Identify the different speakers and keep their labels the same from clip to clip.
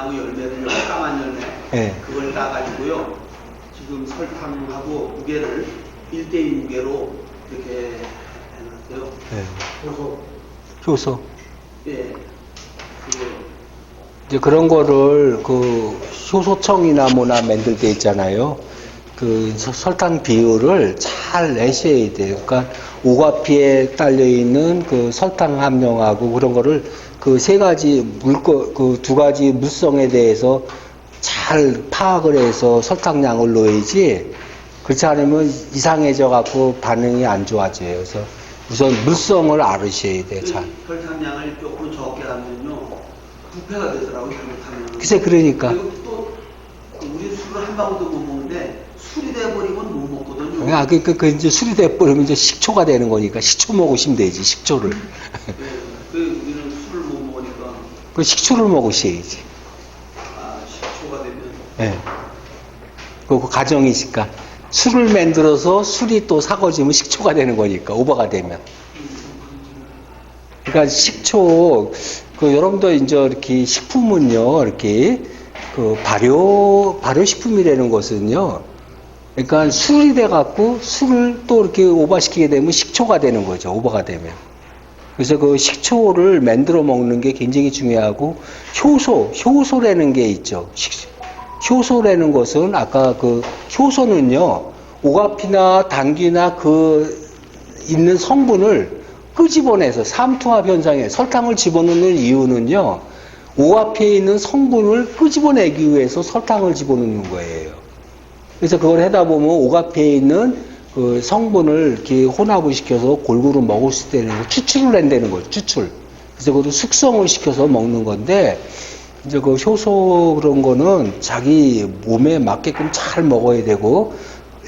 Speaker 1: 나무 열매를 까만 열매
Speaker 2: 예.
Speaker 1: 그걸 따가지고요. 지금 설탕하고 무게를 1대1 무게로 이렇게 해놨어요.
Speaker 2: 예.
Speaker 1: 효소.
Speaker 2: 효소.
Speaker 1: 예. 그거
Speaker 2: 이제 그런 거를 그 효소청이나 뭐나 만들 때 있잖아요. 그 설탕 비율을 잘 내셔야 돼요. 그러니까 오가피에 딸려 있는 그 설탕 함량하고 그런 거를 그 세 가지 그 두 가지 물성에 대해서 잘 파악을 해서 설탕량을 넣어야지. 그렇지 않으면 이상해져 갖고 반응이 안 좋아져요. 그래서 우선 물성을 알으셔야 돼요. 잘.
Speaker 1: 설탕량을 조금 적게 하면요 부패가 되더라고요. 잘못하면.
Speaker 2: 글쎄 그러니까.
Speaker 1: 그리고 또 우리 술을 한 방울도 못 먹는데 술이 돼버리면 못 먹거든요.
Speaker 2: 아, 그 이제 술이 돼버리면 이제 식초가 되는 거니까 식초 먹으시면 되지, 식초를.
Speaker 1: 그 우리는 술을 못 먹으니까.
Speaker 2: 그 식초를 먹으셔야지.
Speaker 1: 아, 식초가 되면.
Speaker 2: 예. 그 가정이니까. 술을 만들어서 술이 또 사거지면 식초가 되는 거니까, 오버가 되면. 그러니까 식초, 그 여러분도 이제 이렇게 식품은요, 이렇게 그 발효식품이라는 것은요, 그러니까 술이 돼갖고 술을 또 이렇게 오버시키게 되면 식초가 되는 거죠. 오버가 되면. 그래서 그 식초를 만들어 먹는 게 굉장히 중요하고 효소라는 게 있죠. 효소라는 것은 아까 그 효소는요. 오가피나 당귀나 그 있는 성분을 끄집어내서 삼투압 현상에 설탕을 집어넣는 이유는요. 오가피에 있는 성분을 끄집어내기 위해서 설탕을 집어넣는 거예요. 그래서 그걸 하다 보면 오가피에 있는 그 성분을 이렇게 혼합을 시켜서 골고루 먹을 수 있다는 거, 추출을 한다는 거죠, 추출. 그래서 그것도 숙성을 시켜서 먹는 건데, 이제 그 효소 그런 거는 자기 몸에 맞게끔 잘 먹어야 되고,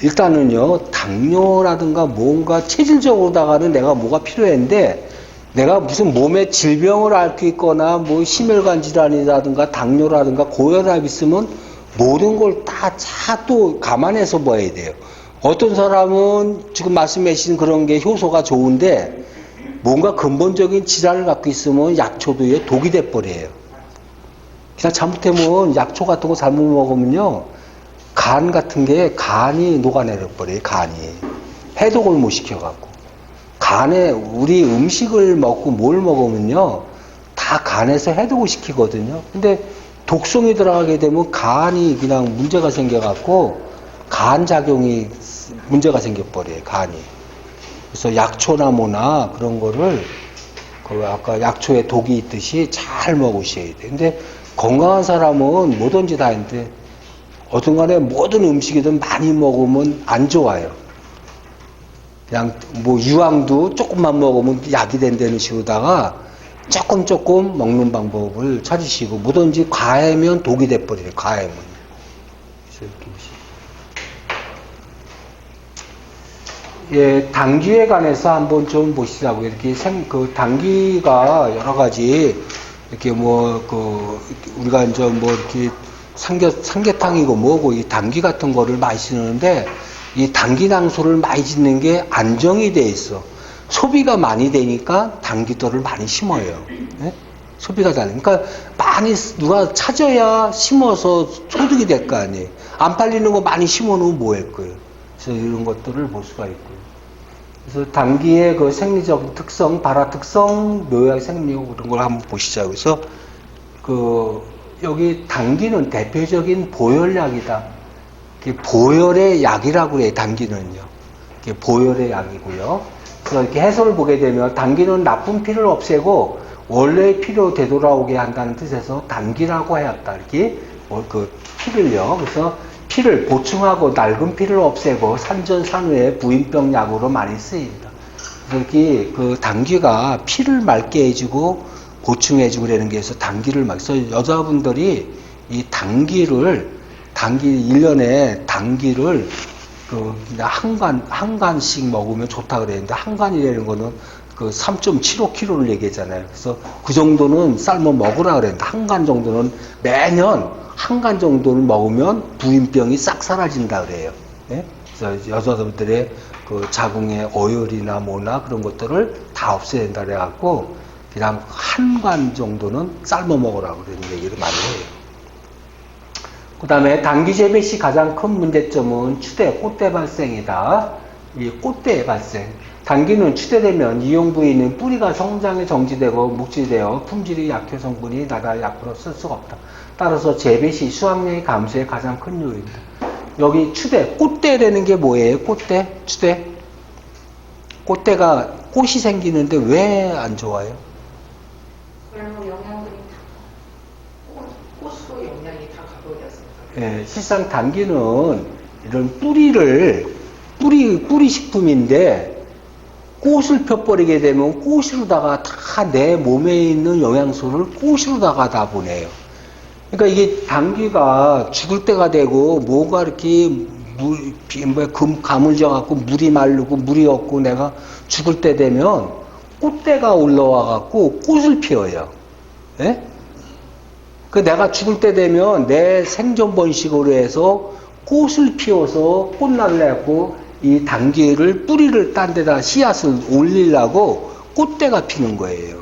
Speaker 2: 일단은요, 당뇨라든가 뭔가 체질적으로다가는 내가 뭐가 필요한데, 내가 무슨 몸에 질병을 앓고 있거나, 뭐 심혈관 질환이라든가 당뇨라든가 고혈압 있으면 모든 걸 다 또 감안해서 봐야 돼요. 어떤 사람은 지금 말씀하신 그런 게 효소가 좋은데 뭔가 근본적인 질환을 갖고 있으면 약초도에 독이 돼버려요. 그냥 잘못하면 약초 같은 거 잘못 먹으면요. 간 같은 게 간이 녹아내려버려요. 간이. 해독을 못 시켜갖고. 간에 우리 음식을 먹고 뭘 먹으면요. 다 간에서 해독을 시키거든요. 근데 독성이 들어가게 되면 간이 그냥 문제가 생겨갖고 간작용이 문제가 생겨버려요, 간이. 그래서 약초나 뭐나 그런 거를 그 아까 약초에 독이 있듯이 잘 먹으셔야 돼요. 근데 건강한 사람은 뭐든지 다 있는데 어떤 간에 모든 음식이든 많이 먹으면 안 좋아요. 그냥 뭐 유황도 조금만 먹으면 약이 된다는 식으로다가 조금 먹는 방법을 찾으시고 뭐든지 과하면 독이 돼버려요. 과하면. 예, 당귀에 관해서 한번 좀 보시자고요. 이렇게 그 당귀가 여러 가지 이렇게 우리가 이제 뭐 이렇게 삼계탕이고 뭐고 이 당귀 같은 거를 많이 쓰는데 이 당귀낭소를 많이 짓는 게 안정이 돼 있어. 소비가 많이 되니까 당귀들을 많이 심어요. 네? 소비가 다르 그러니까 많이 누가 찾아야 심어서 소득이 될 거 아니에요. 안 팔리는 거 많이 심어 놓으면 뭐 할 거예요. 그래서 이런 것들을 볼 수가 있고요. 그래서 당귀의 그 생리적 특성, 발화 특성, 묘약 생리력 그런 걸 한번 보시자고. 그래서 여기 당귀는 대표적인 보혈약이다. 보혈의 약이라고 그래요. 당귀는요. 보혈의 약이고요. 그래서 이렇게 해설을 보게 되면 당귀는 나쁜 피를 없애고 원래의 피로 되돌아오게 한다는 뜻에서 당귀라고 하였다. 이렇게 그 피를요. 그래서 피를 보충하고 낡은 피를 없애고 산전산후의 부인병 약으로 많이 쓰입니다. 그래서 이렇게 그 당귀가 피를 맑게 해주고 보충해주고 그러는 게 있어서 당귀를 그래서 여자분들이 이 당귀를 1년에 당귀를 한 간씩 먹으면 좋다 그랬는데 한 간이라는 거는 그 3.75kg를 얘기하잖아요. 그래서 그 정도는 삶아 먹으라 그랬는데 한 간 정도는 매년 한 간 정도는 먹으면 부인병이 싹 사라진다 그래요. 네? 그래서 여자분들의 그 자궁의 어혈이나 뭐나 그런 것들을 다 없애야 된다 그래갖고 그냥 한 간 정도는 삶아 먹으라고 그런 얘기를 많이 해요. 그 다음에 당귀 재배 시 가장 큰 문제점은 추대, 꽃대 발생이다. 이 꽃대 발생. 당귀는 추대되면 이용 부위는 뿌리가 성장에 정지되고 묵지되어 품질이 약효 성분이 나달 약으로 쓸 수가 없다. 따라서 재배 시 수확량의 감소에 가장 큰 요인이다. 여기 추대, 꽃대라는 게 뭐예요? 꽃대, 추대. 꽃대가 꽃이 생기는데 왜 안 좋아요?
Speaker 3: 별로 영양분이 꽃으로 영양이 다 가버렸어요.
Speaker 2: 예, 실상 당귀는 이런 뿌리 식품인데 꽃을 펴버리게 되면 꽃으로다가 다 내 몸에 있는 영양소를 꽃으로다가 다 보내요. 그러니까 이게 당귀가 죽을 때가 되고 뭐가 이렇게 가물져갖고 물이 마르고 물이 없고 내가 죽을 때 되면 꽃대가 올라와갖고 꽃을 피워요. 예? 그 내가 죽을 때 되면 내 생존 번식으로 해서 꽃을 피워서 꽃날을 내고 이 당귀를 뿌리를 딴 데다 씨앗을 올리려고 꽃대가 피는 거예요.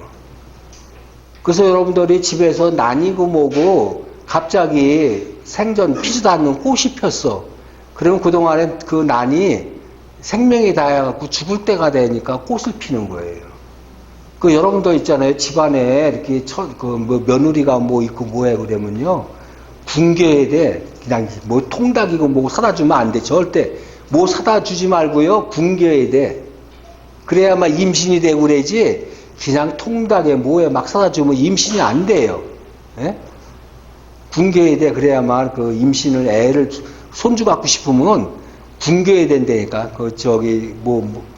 Speaker 2: 그래서 여러분들이 집에서 난이고 뭐고 갑자기 생전 피지도 않는 꽃이 폈어. 그러면 그동안에 그 난이 생명이 다해갖고 죽을 때가 되니까 꽃을 피는 거예요. 그 여러분도 있잖아요. 집안에 이렇게 며느리가 뭐 있고 뭐해 그러면요. 굶겨야 돼. 그냥 뭐 통닭이고 뭐 사다 주면 안 돼. 절대 뭐 사다 주지 말고요. 굶겨야 돼. 그래야만 임신이 되고 그러지. 그냥 통닭에 뭐에 막 사다 주면 임신이 안 돼요. 예? 굶겨야 돼. 그래야만 그 임신을 애를 손주 갖고 싶으면 굶겨야 된다니까.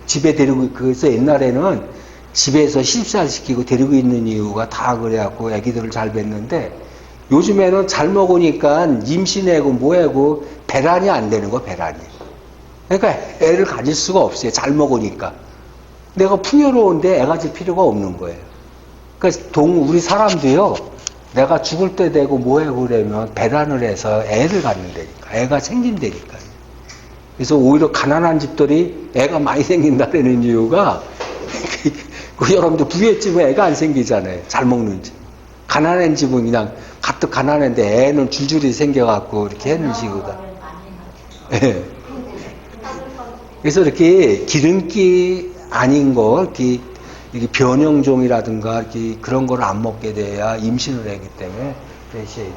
Speaker 2: 집에 데리고 그래서 옛날에는 집에서 실살시키고 데리고 있는 이유가 다 그래갖고 애기들을 잘 뵀는데 요즘에는 잘 먹으니까 임신하고 뭐하고 배란이 안 되는 거 배란이. 그러니까 애를 가질 수가 없어요. 잘 먹으니까. 내가 풍요로운데 애 가질 필요가 없는 거예요. 그러니까 우리 사람도요. 내가 죽을 때 되고 뭐하고 그러면 배란을 해서 애를 갖는다니까. 애가 생긴다니까요. 그래서 오히려 가난한 집들이 애가 많이 생긴다는 이유가 여러분들 부잣집은 애가 안 생기잖아요. 잘 먹는 집. 가난한 집은 그냥 가뜩 가난한데 애는 줄줄이 생겨갖고 이렇게 하는 식이다. 예. 그래서 이렇게 기름기 아닌 거, 이렇게 변형종이라든가 이렇게 그런 걸 안 먹게 돼야 임신을 하기 때문에 드셔야 돼요.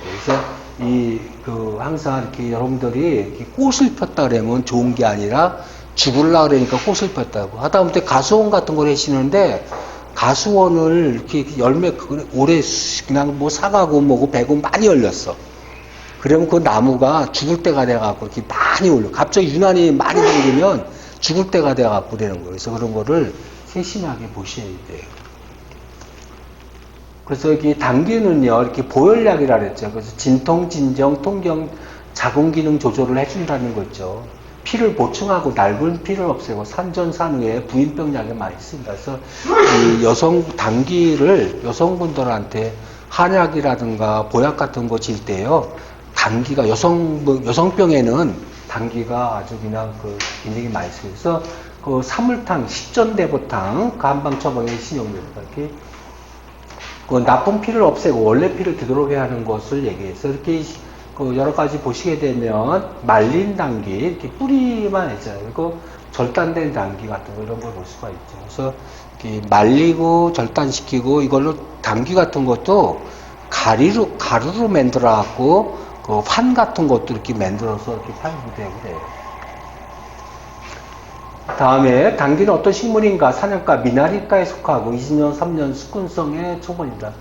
Speaker 2: 그래서 항상 이렇게 여러분들이 이렇게 꽃을 폈다 그러면 좋은 게 아니라 죽을라 그러니까 꽃을 폈다고. 하다못해 가수원 같은 걸 하시는데 가수원을 이렇게 열매 오래 그냥 뭐 사가고 뭐고 배고 많이 열렸어. 그러면 그 나무가 죽을 때가 돼갖고 이렇게 많이 올려. 갑자기 유난히 많이 생기면 죽을 때가 돼갖고 그러는 거예요. 그래서 그런 거를 세심하게 보셔야 돼요. 그래서 여기 당귀는요, 이렇게 보혈약이라 그랬죠. 그래서 진통, 진정, 통경, 자궁 기능 조절을 해준다는 거죠. 피를 보충하고 낡은 피를 없애고 산전산후에 부인병 약에 많이 씁니다. 그래서 이 당귀를 여성분들한테 한약이라든가 보약 같은 거 질 때요, 당귀가 여성병에는 당귀가 아주 그냥 굉장히 많이 쓰여요. 그래서 그 사물탕, 십전대보탕, 그 한방 처방에 신용됩니다. 이렇게 그 나쁜 피를 없애고 원래 피를 되돌아오게 하는 것을 얘기해서 이렇게 여러 가지 보시게 되면 말린 당귀, 이렇게 뿌리만 있잖아요. 그리고 절단된 당귀 같은 거 이런 걸 볼 수가 있죠. 그래서 이렇게 말리고 절단시키고 이걸로 당귀 같은 것도 가루로 만들어 갖고 그 환 같은 것도 이렇게 만들어서 이렇게 팔기도 되고 그래요. 다음에 당귀는 어떤 식물인가? 사냥과 미나리과에 속하고 20년, 3년 숙군성의 초본이다.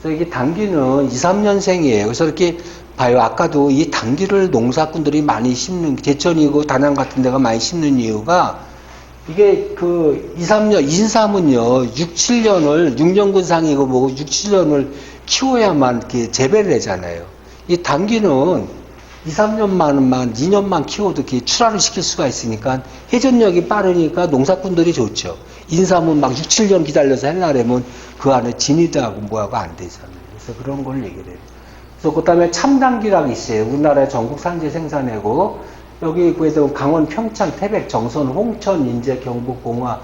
Speaker 2: 그래서 이게 당귀는 2, 3년생이에요. 그래서 이렇게 봐요. 아까도 이 당귀를 농사꾼들이 많이 심는, 제천이고 단양 같은 데가 많이 심는 이유가 이게 2, 3년, 인삼은요, 6, 7년을, 6년근상이고 뭐고 6, 7년을 키워야만 이렇게 재배를 하잖아요. 이 당귀는 2, 3년만, 2년만 키워도 이렇게 출하를 시킬 수가 있으니까 회전력이 빠르니까 농사꾼들이 좋죠. 인삼은 막 6, 7년 기다려서 하려면 그 안에 진이도 하고 뭐하고 안 되잖아요. 그래서 그런 걸 얘기를 해요. 그래서 그 다음에 참당귀라고 있어요. 우리나라의 전국 산지 생산하고 여기 그에도 강원, 평창, 태백, 정선, 홍천, 인제, 경북, 봉화,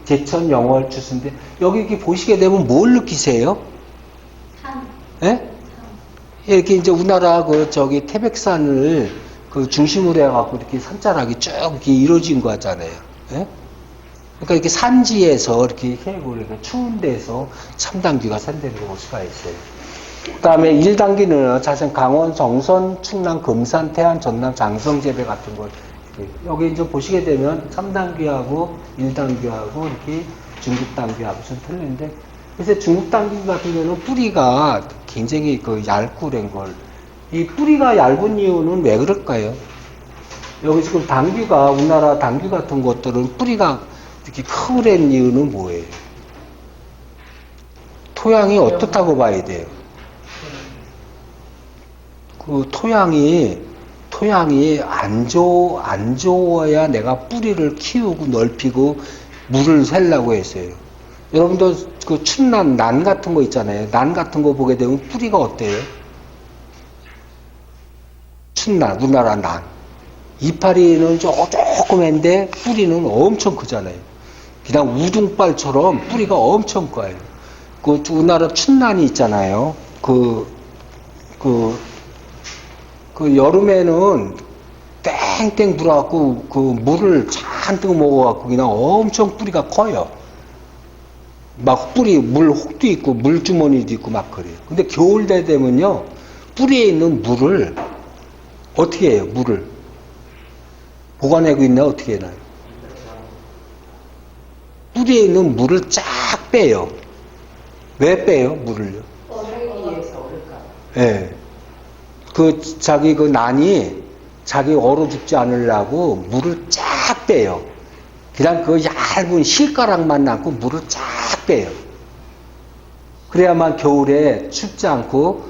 Speaker 2: 제천, 영월, 주순인데 여기 이렇게 보시게 되면 뭘 느끼세요?
Speaker 3: 참.
Speaker 2: 예? 이렇게 이제 우리나라 태백산을 그 중심으로 해갖고 이렇게 산자락이 쭉 이렇게 이루어진 거잖아요. 예? 그러니까 이렇게 산지에서 이렇게 해고 이렇게 추운 데서 참당귀가 산다는 걸 볼 수가 있어요. 그 다음에 1단기는 자선 강원, 정선, 충남, 금산, 태안, 전남, 장성 재배 같은 걸 여기 이제 보시게 되면 3단귀하고 1단귀하고 이렇게 중국단귀하고 좀 틀린데, 그래서 중국단귀 같은 경우는 뿌리가 굉장히 얇고 그런 걸, 이 뿌리가 얇은 이유는 왜 그럴까요? 여기 지금 당귀가, 우리나라 당귀 같은 것들은 뿌리가 이렇게 크고 그런 이유는 뭐예요? 토양이 어떻다고 봐야 돼요? 그 토양이 안 좋아야 내가 뿌리를 키우고 넓히고 물을 샜라고 했어요. 여러분도 그 춘난, 난 같은 거 있잖아요. 난 같은 거 보게 되면 뿌리가 어때요? 춘난, 우리나라 난. 이파리는 조그만데 뿌리는 엄청 크잖아요. 그냥 우둥빨처럼 뿌리가 엄청 커요. 그 우리나라 춘난이 있잖아요. 여름에는 땡땡 불어갖고 그 물을 잔뜩 먹어갖고 그냥 엄청 뿌리가 커요. 막 물 혹도 있고 물주머니도 있고 막 그래요. 근데 겨울 되면요, 뿌리에 있는 물을 어떻게 해요? 물을 보관하고 있나 어떻게 해놔요? 뿌리에 있는 물을 쫙 빼요. 왜 빼요? 물을요?
Speaker 3: 살기에서 얼을까?
Speaker 2: 예. 자기 난이 자기 얼어 죽지 않으려고 물을 쫙 빼요. 그냥 얇은 실가락만 남고 물을 쫙 빼요. 그래야만 겨울에 춥지 않고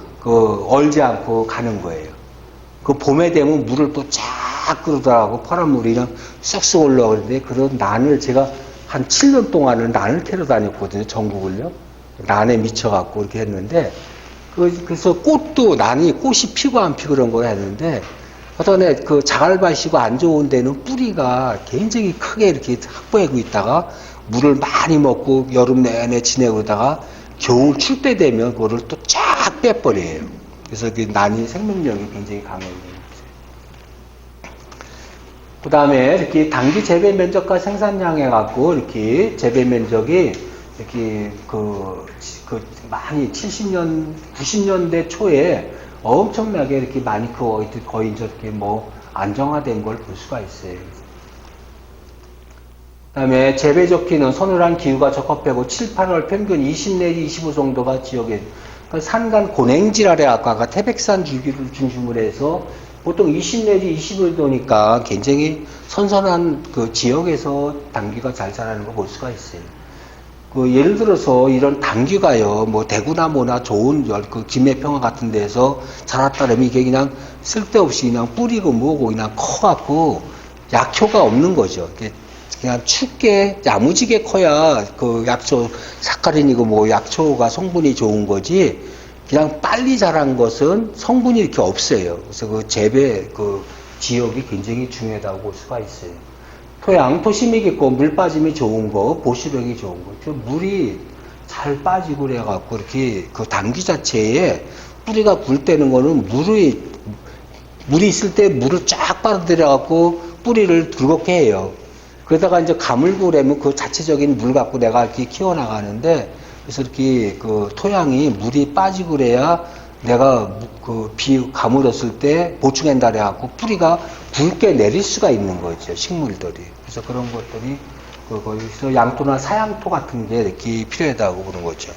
Speaker 2: 얼지 않고 가는 거예요. 봄에 되면 물을 또 쫙 끌어다라고 파란 물이 그냥 쑥쑥 올라오는데, 그런 난을 제가 한 7년 동안은 난을 캐러 다녔거든요. 전국을요. 난에 미쳐갖고 이렇게 했는데, 그래서 꽃이 피고 안 피고 그런 거 했는데, 어떤 애 자갈밭이고 안 좋은 데는 뿌리가 굉장히 크게 이렇게 확보하고 있다가 물을 많이 먹고 여름 내내 지내고 그러다가 겨울 출 때 되면 그거를 또 쫙 빼버려요. 그래서 난이 생명력이 굉장히 강해요. 그 다음에 이렇게 당귀 재배 면적과 생산량 해갖고 이렇게 재배 면적이 이렇게 많이 70년, 90년대 초에 엄청나게 이렇게 많이 거의 이렇게 안정화된 걸 볼 수가 있어요. 그 다음에 재배 적기는 서늘한 기후가 적합하고 7, 8월 평균 20 내지 25 정도가 지역에, 산간 고냉지랄에 아까 태백산 줄기를 중심으로 해서 보통 20 내지 25도니까 굉장히 선선한 지역에서 당귀가 잘 자라는 거 볼 수가 있어요. 예를 들어서 이런 당귀가요, 대구나 뭐나 좋은 김해평화 같은 데서 자랐다 그러면 이게 그냥 쓸데없이 그냥 뿌리고 뭐고 그냥 커갖고 약효가 없는 거죠. 그냥 춥게 야무지게 커야 약초 사카린이고 약초가 성분이 좋은 거지, 그냥 빨리 자란 것은 성분이 이렇게 없어요. 그래서 재배 지역이 굉장히 중요하다고 볼 수가 있어요. 토양, 토심이 깊고 물 빠짐이 좋은 거, 보수력이 좋은 거. 물이 잘 빠지고 그래갖고 이렇게 당귀 자체에 뿌리가 굵대는 거는 물이 있을 때 물을 쫙 빨아들여갖고 뿌리를 굵게 해요. 그러다가 이제 가물고 그러면 그 자체적인 물 갖고 내가 이렇게 키워나가는데, 그래서 이렇게 토양이 물이 빠지고 그래야 내가 비 가물었을 때 보충한다 그래갖고 뿌리가 굵게 내릴 수가 있는 거죠, 식물들이. 그래서 그런 것들이 거기서 양토나 사양토 같은 게 이렇게 필요하다고 그런 거죠.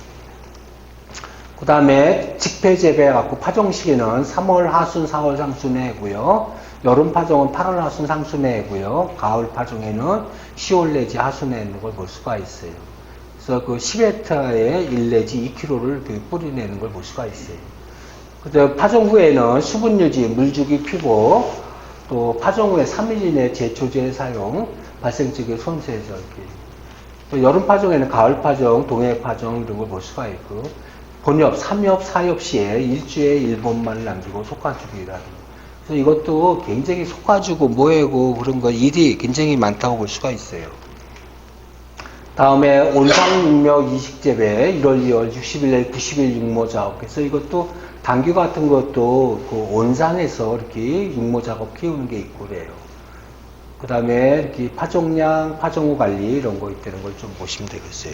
Speaker 2: 그 다음에 직패 재배해갖고 파종 시기는 3월 하순 4월 상순에고요. 여름 파종은 8월 하순 상순에고요. 가을 파종에는 10월 내지 하순에 있는 걸 볼 수가 있어요. 그래서 10헥타에 1 내지 2kg를 뿌리내는 걸 볼 수가 있어요. 그래서 파종 후에는 수분 유지, 물주기 피고, 또 파종 후에 3일 이내 제초제 사용, 발생 적의 손수에서 이렇게. 또 여름 파종에는 가을 파종, 동해 파종 이런 걸 볼 수가 있고, 본엽, 3엽, 4엽 시에 일주에 1번만을 남기고 솎아주기라는 거. 그래서 이것도 굉장히 솎아주고 뭐하고 그런 거 일이 굉장히 많다고 볼 수가 있어요. 다음에 온상육묘 이식재배 1월 2월 60일 내 90일 육모 작업. 그래서 이것도 당귀 같은 것도 그 온상에서 이렇게 육모 작업 키우는 게 있고 그래요. 그 다음에 이렇게 파종량, 파종후 관리 이런 거 있다는 걸 좀 보시면 되겠어요.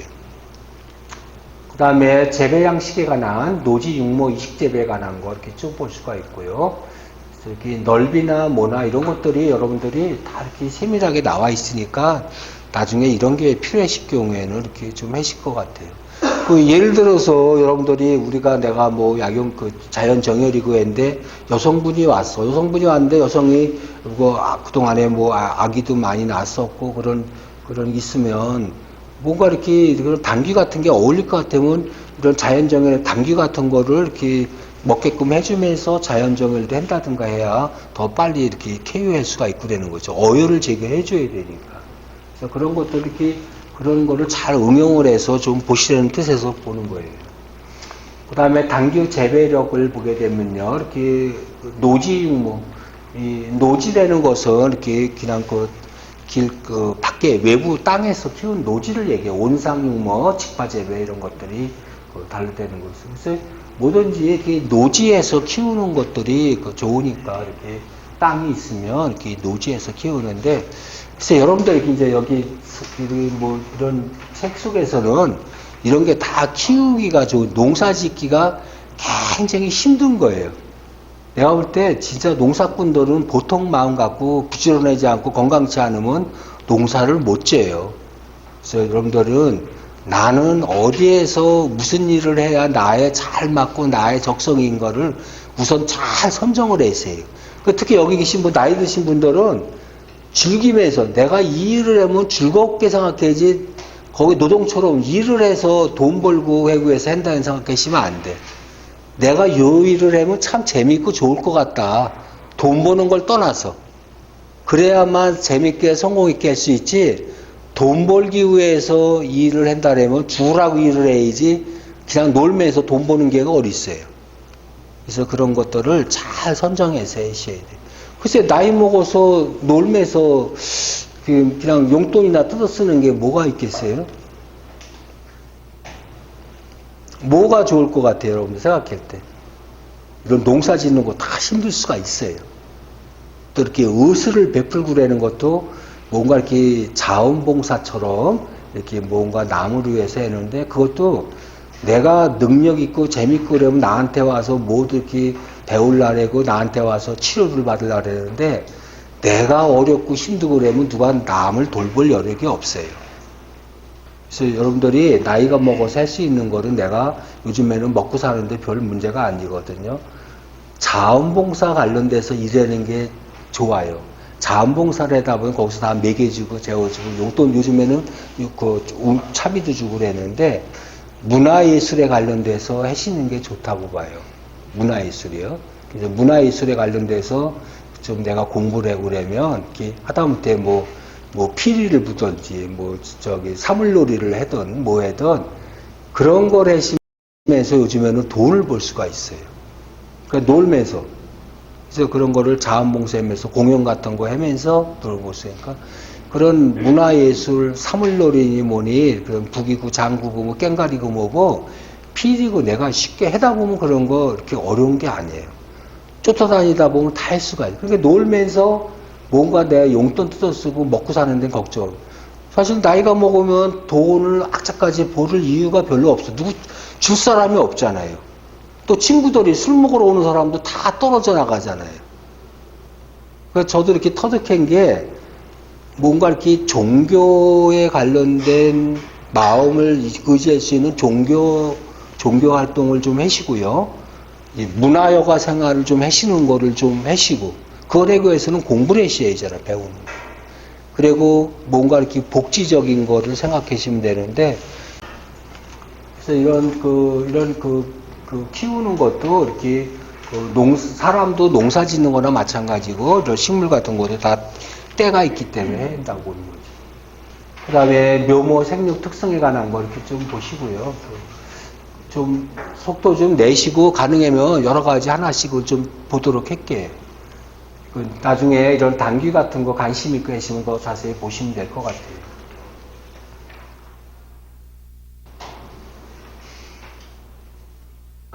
Speaker 2: 그 다음에 재배 양식에 관한 노지 육모 이식 재배에 관한 거 이렇게 쭉 볼 수가 있고요. 그래서 이렇게 넓이나 모나 이런 것들이 여러분들이 다 이렇게 세밀하게 나와 있으니까 나중에 이런 게 필요하실 경우에는 이렇게 좀 하실 것 같아요. 그 예를 들어서 여러분들이 내가 뭐 약용 그 자연 정열이고 했는데 여성분이 왔어. 여성분이 왔는데 여성이 그동안에 뭐 아기도 많이 낳았었고 그런 있으면 뭔가 이렇게 그런 당귀 같은 게 어울릴 것 같으면 이런 자연 정열의 당귀 같은 거를 이렇게 먹게끔 해주면서 자연 정열도 한다든가 해야 더 빨리 이렇게 쾌유할 수가 있고 되는 거죠. 어혈을 제거해줘야 되니까. 그래서 그런 것들 이렇게 그런 거를 잘 응용을 해서 좀 보시라는 뜻에서 보는 거예요. 그 다음에 당귀 재배력을 보게 되면요, 이렇게 노지 육모, 이 노지라는 것은 이렇게 그냥 밖에 외부 땅에서 키운 노지를 얘기해요. 온상 육모, 직파 재배 이런 것들이 달라되는 거죠. 그래서 뭐든지 이렇게 노지에서 키우는 것들이 좋으니까 이렇게 땅이 있으면 이렇게 노지에서 키우는데, 그래서 여러분들 이제 여기 뭐 이런 책 속에서는 이런 게 다 키우기가 좋은 농사 짓기가 굉장히 힘든 거예요. 내가 볼 때 진짜 농사꾼들은 보통 마음 갖고 부지런하지 않고 건강치 않으면 농사를 못 지어요. 그래서 여러분들은 나는 어디에서 무슨 일을 해야 나에 잘 맞고 나의 적성인 거를 우선 잘 선정을 해세요. 특히 여기 계신 분, 나이 드신 분들은 즐기면서 내가 이 일을 하면 즐겁게 생각해야지 거기 노동처럼 일을 해서 돈 벌고 회구해서 한다는 생각하시면 안 돼. 내가 요 일을 하면 참 재밌고 좋을 것 같다. 돈 버는 걸 떠나서. 그래야만 재밌게 성공 있게 할 수 있지. 돈 벌기 위해서 이 일을 한다면 죽으라고 일을 해야지 그냥 놀면서 돈 버는 게가 어디 있어요. 그래서 그런 것들을 잘 선정해서 하셔야 돼요. 글쎄 나이 먹어서 놀면서 그냥 용돈이나 뜯어 쓰는 게 뭐가 있겠어요? 뭐가 좋을 것 같아요, 여러분 생각할 때? 이런 농사 짓는 거 다 힘들 수가 있어요. 또 이렇게 의술을 베풀고라는 것도 뭔가 이렇게 자원봉사처럼 이렇게 뭔가 남을 위해서 했는데 그것도 내가 능력 있고 재밌고 그러면 나한테 와서 모두 이렇게 배울라고 나한테 와서 치료를 받으려고 하는데 내가 어렵고 힘들고 그러면 누가 남을 돌볼 여력이 없어요. 그래서 여러분들이 나이가 먹어서 할 수 있는 거는 내가 요즘에는 먹고 사는데 별 문제가 아니거든요. 자원봉사 관련돼서 일하는 게 좋아요. 자원봉사를 하다 보면 거기서 다 먹여주고 재워주고 용돈 요즘에는 차비도 주고 그랬는데 문화예술에 관련돼서 하시는 게 좋다고 봐요. 문화예술이요. 그래서 문화예술에 관련돼서 좀 내가 공부를 하고 그러면 이렇게 하다못해 뭐 피리를 부든지 사물놀이를 하든 뭐 하든 그런 걸 하시면서 요즘에는 돈을 벌 수가 있어요. 그러니까 놀면서 그래서 그런 거를 자원봉사하면서 공연 같은 거 하면서 돈을 벌 수 있으니까 그런 문화예술 사물놀이니 뭐니 그런 북이고 장구고 뭐 깽가리고 뭐고 피리고 내가 쉽게 하다 보면 그런 거 이렇게 어려운 게 아니에요. 쫓아다니다 보면 다 할 수가 있어요. 그러니까 놀면서 뭔가 내가 용돈 뜯어 쓰고 먹고 사는 데는 걱정. 사실 나이가 먹으면 돈을 악착까지 벌을 이유가 별로 없어. 누구 줄 사람이 없잖아요. 또 친구들이 술 먹으러 오는 사람도 다 떨어져 나가잖아요. 그래서 저도 이렇게 터득한 게 뭔가 이렇게 종교에 관련된 마음을 의지할 수 있는 종교 활동을 좀 하시고요. 문화여가 생활을 좀 하시는 거를 좀 하시고, 그걸 하기 위해서는 공부를 하셔야잖아요, 배우는 거. 그리고 뭔가 이렇게 복지적인 거를 생각하시면 되는데, 그래서 이런 키우는 것도 이렇게 사람도 농사 짓는 거나 마찬가지고, 이런 식물 같은 것도 다 때가 있기 때문에 한다고 보는 거죠. 그 다음에 묘모 생육 특성에 관한 거 이렇게 좀 보시고요. 좀 속도 좀 내시고 가능하면 여러 가지 하나씩을 좀 보도록 할게요. 나중에 이런 당귀 같은 거 관심 있게 하시면 더 자세히 보시면 될 것 같아요.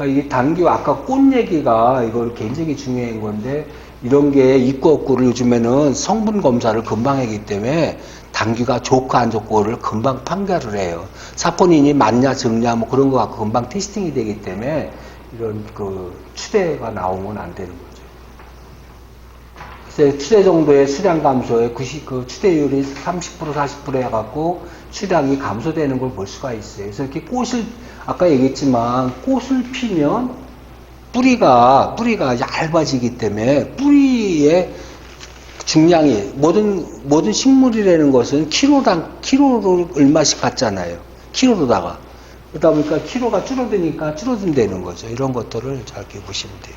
Speaker 2: 그러니까 이 당귀 아까 꽃 얘기가 이걸 굉장히 중요한 건데 이런 게 있고 없고를 요즘에는 성분 검사를 금방 하기 때문에 당귀가 좋고 안 좋고를 금방 판결을 해요. 사포닌이 맞냐 적냐 뭐 그런 거 갖고 금방 테스팅이 되기 때문에 이런 그 추대가 나오면 안 되는 거죠. 그래서 추대 정도의 수량 감소에 그 추대율이 30% 40% 해갖고 수량이 감소되는 걸 볼 수가 있어요. 그래서 이렇게 꽃을 아까 얘기했지만 꽃을 피면 뿌리가 얇아지기 때문에 뿌리의 중량이 모든 식물이라는 것은 키로를 얼마씩 받잖아요. 키로로다가 그러다 보니까 키로가 줄어드니까 줄어든다는 거죠. 이런 것들을 잘 이렇게 보시면 돼요.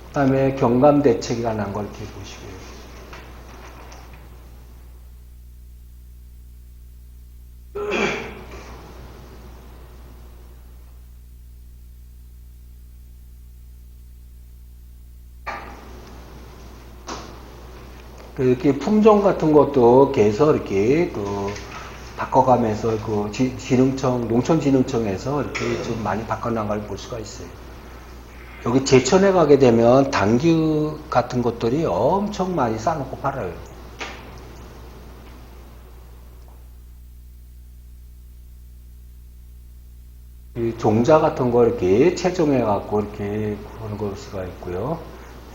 Speaker 2: 그다음에 경감 대책이라는 걸 이렇게 보시고요. 이렇게 품종 같은 것도 계속 이렇게 바꿔가면서 농촌진흥청에서 이렇게 좀 많이 바꿔나간 걸 볼 수가 있어요. 여기 제천에 가게 되면 당귀 같은 것들이 엄청 많이 싸놓고 팔아요. 이 종자 같은 거 이렇게 채종해갖고 이렇게 그런 걸 수가 있고요.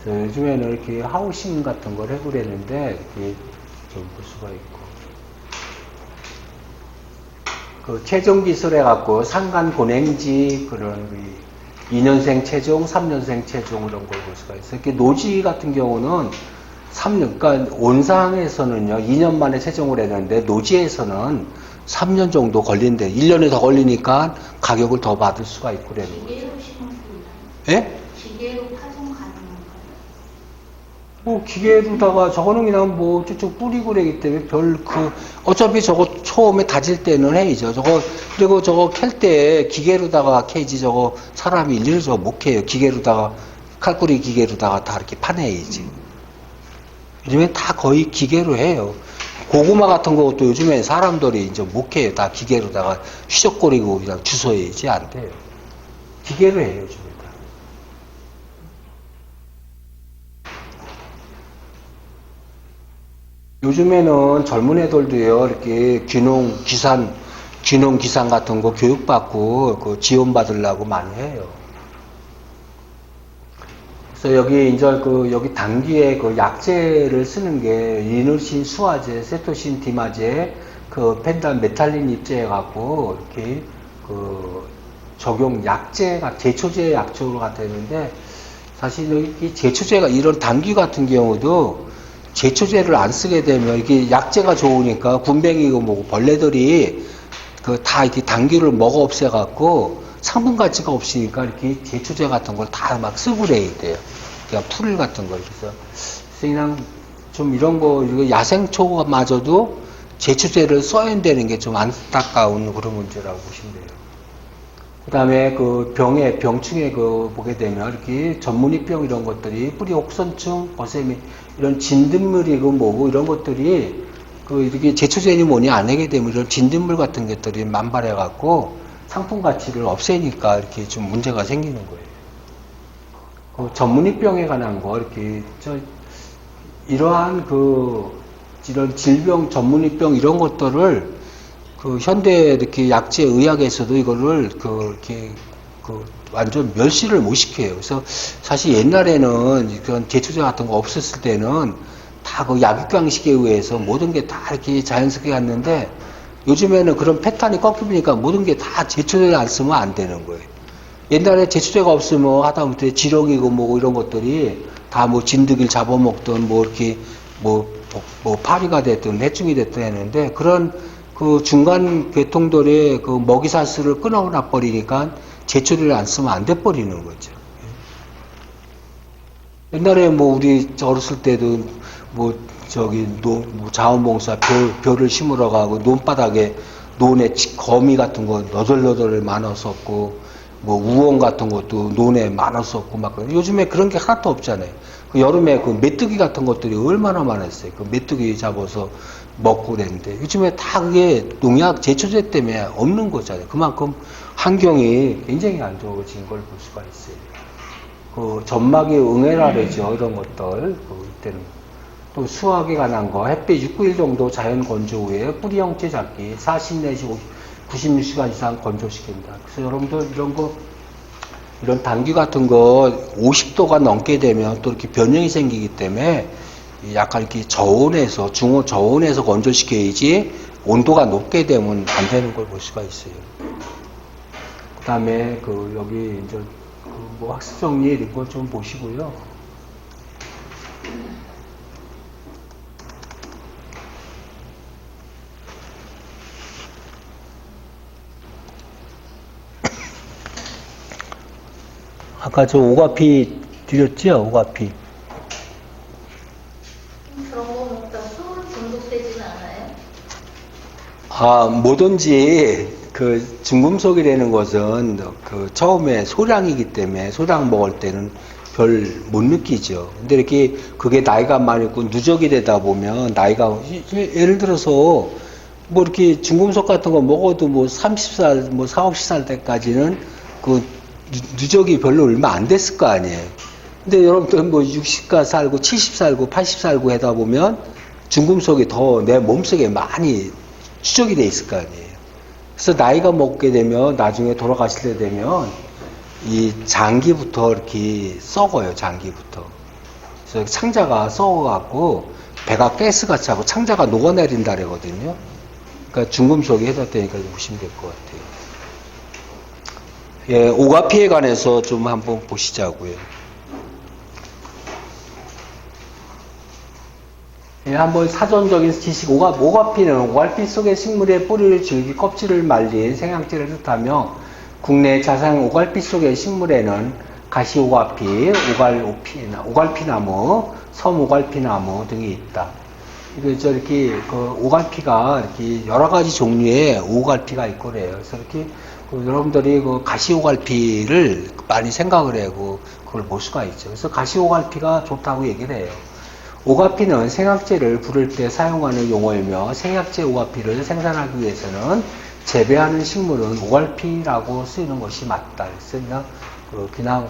Speaker 2: 요즘에는 이렇게 하우싱 같은 걸 해보려는데 이렇게 좀 볼 수가 있고 그 채종 기술 해갖고 상간 고냉지 그런 2년생 채종, 3년생 채종 이런 걸 볼 수가 있어요. 이렇게 노지 같은 경우는 3년, 그러니까 온상에서는요 2년 만에 채종을 했는데 노지에서는 3년 정도 걸린대. 1년이 더 걸리니까 가격을 더 받을 수가 있고 그래요.
Speaker 4: 기계로 심으면
Speaker 2: 예?
Speaker 4: 기계로 파종 가능한가요?
Speaker 2: 뭐 기계로다가 저거는 그냥 뭐 쭉쭉 뿌리고 그러기 때문에 어차피 저거 처음에 다질 때는 해야죠. 그리고 저거 캘 때 기계로다가 캐지 저거 사람이 일일이 저거 못 캐요. 기계로다가 칼꾸리 기계로다가 다 이렇게 파내야지. 요즘엔 다 거의 기계로 해요. 고구마 같은 것도 요즘엔 사람들이 이제 못 캐요. 다 기계로다가 휘적거리고 그냥 주워야지 안 돼요. 기계로 해요, 요즘에 다. 요즘에는 젊은 애들도요, 이렇게 귀농 기산 같은 거 교육받고 그 지원받으려고 많이 해요. 그래서 여기 이제 여기 당귀에 그 약재를 쓰는 게 리누신 수화제, 세토신 디마제, 펜단 메탈린 입제 갖고 이렇게 적용 약재가 제초제 약초로 갖다 있는데 사실 이 제초제가 이런 당귀 같은 경우도 제초제를 안 쓰게 되면 이게 약재가 좋으니까 군뱅이고 뭐고 벌레들이 다 이렇게 당귀를 먹어 없애 갖고 상품 가치가 없으니까 이렇게 제초제 같은 걸 다 막 쓰고 그래야 돼요. 그냥 풀 같은 걸. 그래서 그냥 좀 이런 거, 이거 야생초마저도 제초제를 써야 된다는 게 좀 안타까운 그런 문제라고 보시면 돼요. 그 다음에 병충해 보게 되면 이렇게 전문의병 이런 것들이 뿌리 혹선충, 어세미, 이런 진딧물이고 뭐고 이런 것들이 이렇게 제초제니 뭐니 안 하게 되면 이런 진딧물 같은 것들이 만발해갖고 상품 가치를 없애니까 이렇게 좀 문제가 생기는 거예요. 전문의병에 관한 거, 이렇게, 이러한 이런 질병, 전문의병 이런 것들을 현대 이렇게 약재 의학에서도 이거를 이렇게 완전 멸시를 못 시켜요. 그래서 사실 옛날에는 그런 제초제 같은 거 없었을 때는 다 약육강식에 의해서 모든 게 다 이렇게 자연스럽게 갔는데 요즘에는 그런 패턴이 꺾이니까 모든 게 다 제초제를 안 쓰면 안 되는 거예요. 옛날에 제초제가 없으면 하다못해 지렁이고 뭐고 이런 것들이 다 뭐 진드기를 잡아먹든 뭐 이렇게 뭐 파리가 됐든 해충이 됐든 했는데 그런 중간 계통들의 먹이사슬을 끊어놔 버리니까 제초제를 안 쓰면 안 돼 버리는 거죠. 옛날에 뭐 우리 어렸을 때도 자원봉사 벼를 심으러 가고 논바닥에 논에 거미 같은 거 너덜너덜 많았었고 뭐 우엉 같은 것도 논에 많았었고 막 요즘에 그런 게 하나도 없잖아요. 그 여름에 그 메뚜기 같은 것들이 얼마나 많았어요. 그 메뚜기 잡아서 먹고 그랬는데 요즘에 다 그게 농약 제초제 때문에 없는 거잖아요. 그만큼 환경이 굉장히 안 좋아진 걸 볼 수가 있어요. 그 점막의 응애라 그러죠. 이런 것들. 그 이때는 또 수확에 관한 거 햇빛 6~9일 정도 자연 건조 후에 뿌리 형체 잡기 40 내지 96시간 이상 건조시킨다. 그래서 여러분들 이런 거 이런 당귀 같은 거 50도가 넘게 되면 또 이렇게 변형이 생기기 때문에 약간 이렇게 저온에서 저온에서 건조시켜야지 온도가 높게 되면 안 되는 걸 볼 수가 있어요. 그다음에 그 여기 이제 뭐 학습 정리 이런 거 좀 보시고요. 아까 저 오가피 드렸죠? 오가피.
Speaker 4: 그런 거 먹다 술 중독되지는 않아요?
Speaker 2: 아, 뭐든지 그 중금속이라는 것은 그 처음에 소량이기 때문에 소량 먹을 때는 별 못 느끼죠. 근데 이렇게 그게 나이가 많고 누적이 되다 보면 나이가 예를 들어서 뭐 이렇게 중금속 같은 거 먹어도 뭐 30살, 뭐 40, 50살 때까지는 그 누적이 별로 얼마 안 됐을 거 아니에요. 근데 여러분들 뭐 60가 살고 70 살고 80 살고 하다 보면 중금속이 더 내 몸속에 많이 추적이 돼 있을 거 아니에요. 그래서 나이가 먹게 되면 나중에 돌아가실 때 되면 이 장기부터 이렇게 썩어요. 장기부터. 그래서 창자가 썩어갖고 배가 가스같이 하고 창자가 녹아내린다 그러거든요. 그러니까 중금속이 해당되니까 보시면 될 것 같아요. 예, 오가피에 관해서 좀 한번 보시자고요. 예, 한번 사전적인 지식, 오가피는 오갈피 속의 식물의 뿌리를 줄기 껍질을 말린 생양지를 뜻하며 국내 자생 오갈피 속의 식물에는 가시오가피, 오갈피나무, 섬오갈피나무 등이 있다. 이거 저렇게 그 오갈피가 이렇게 여러 가지 종류의 오갈피가 있고 그래요. 그래서 이렇게 여러분들이 그 가시오갈피를 많이 생각을 해고 그걸 볼 수가 있죠. 그래서 가시오갈피가 좋다고 얘기를 해요. 오가피는 생약제를 부를 때 사용하는 용어이며 생약제 오가피를 생산하기 위해서는 재배하는 식물은 오갈피라고 쓰이는 것이 맞다. 그래서 그냥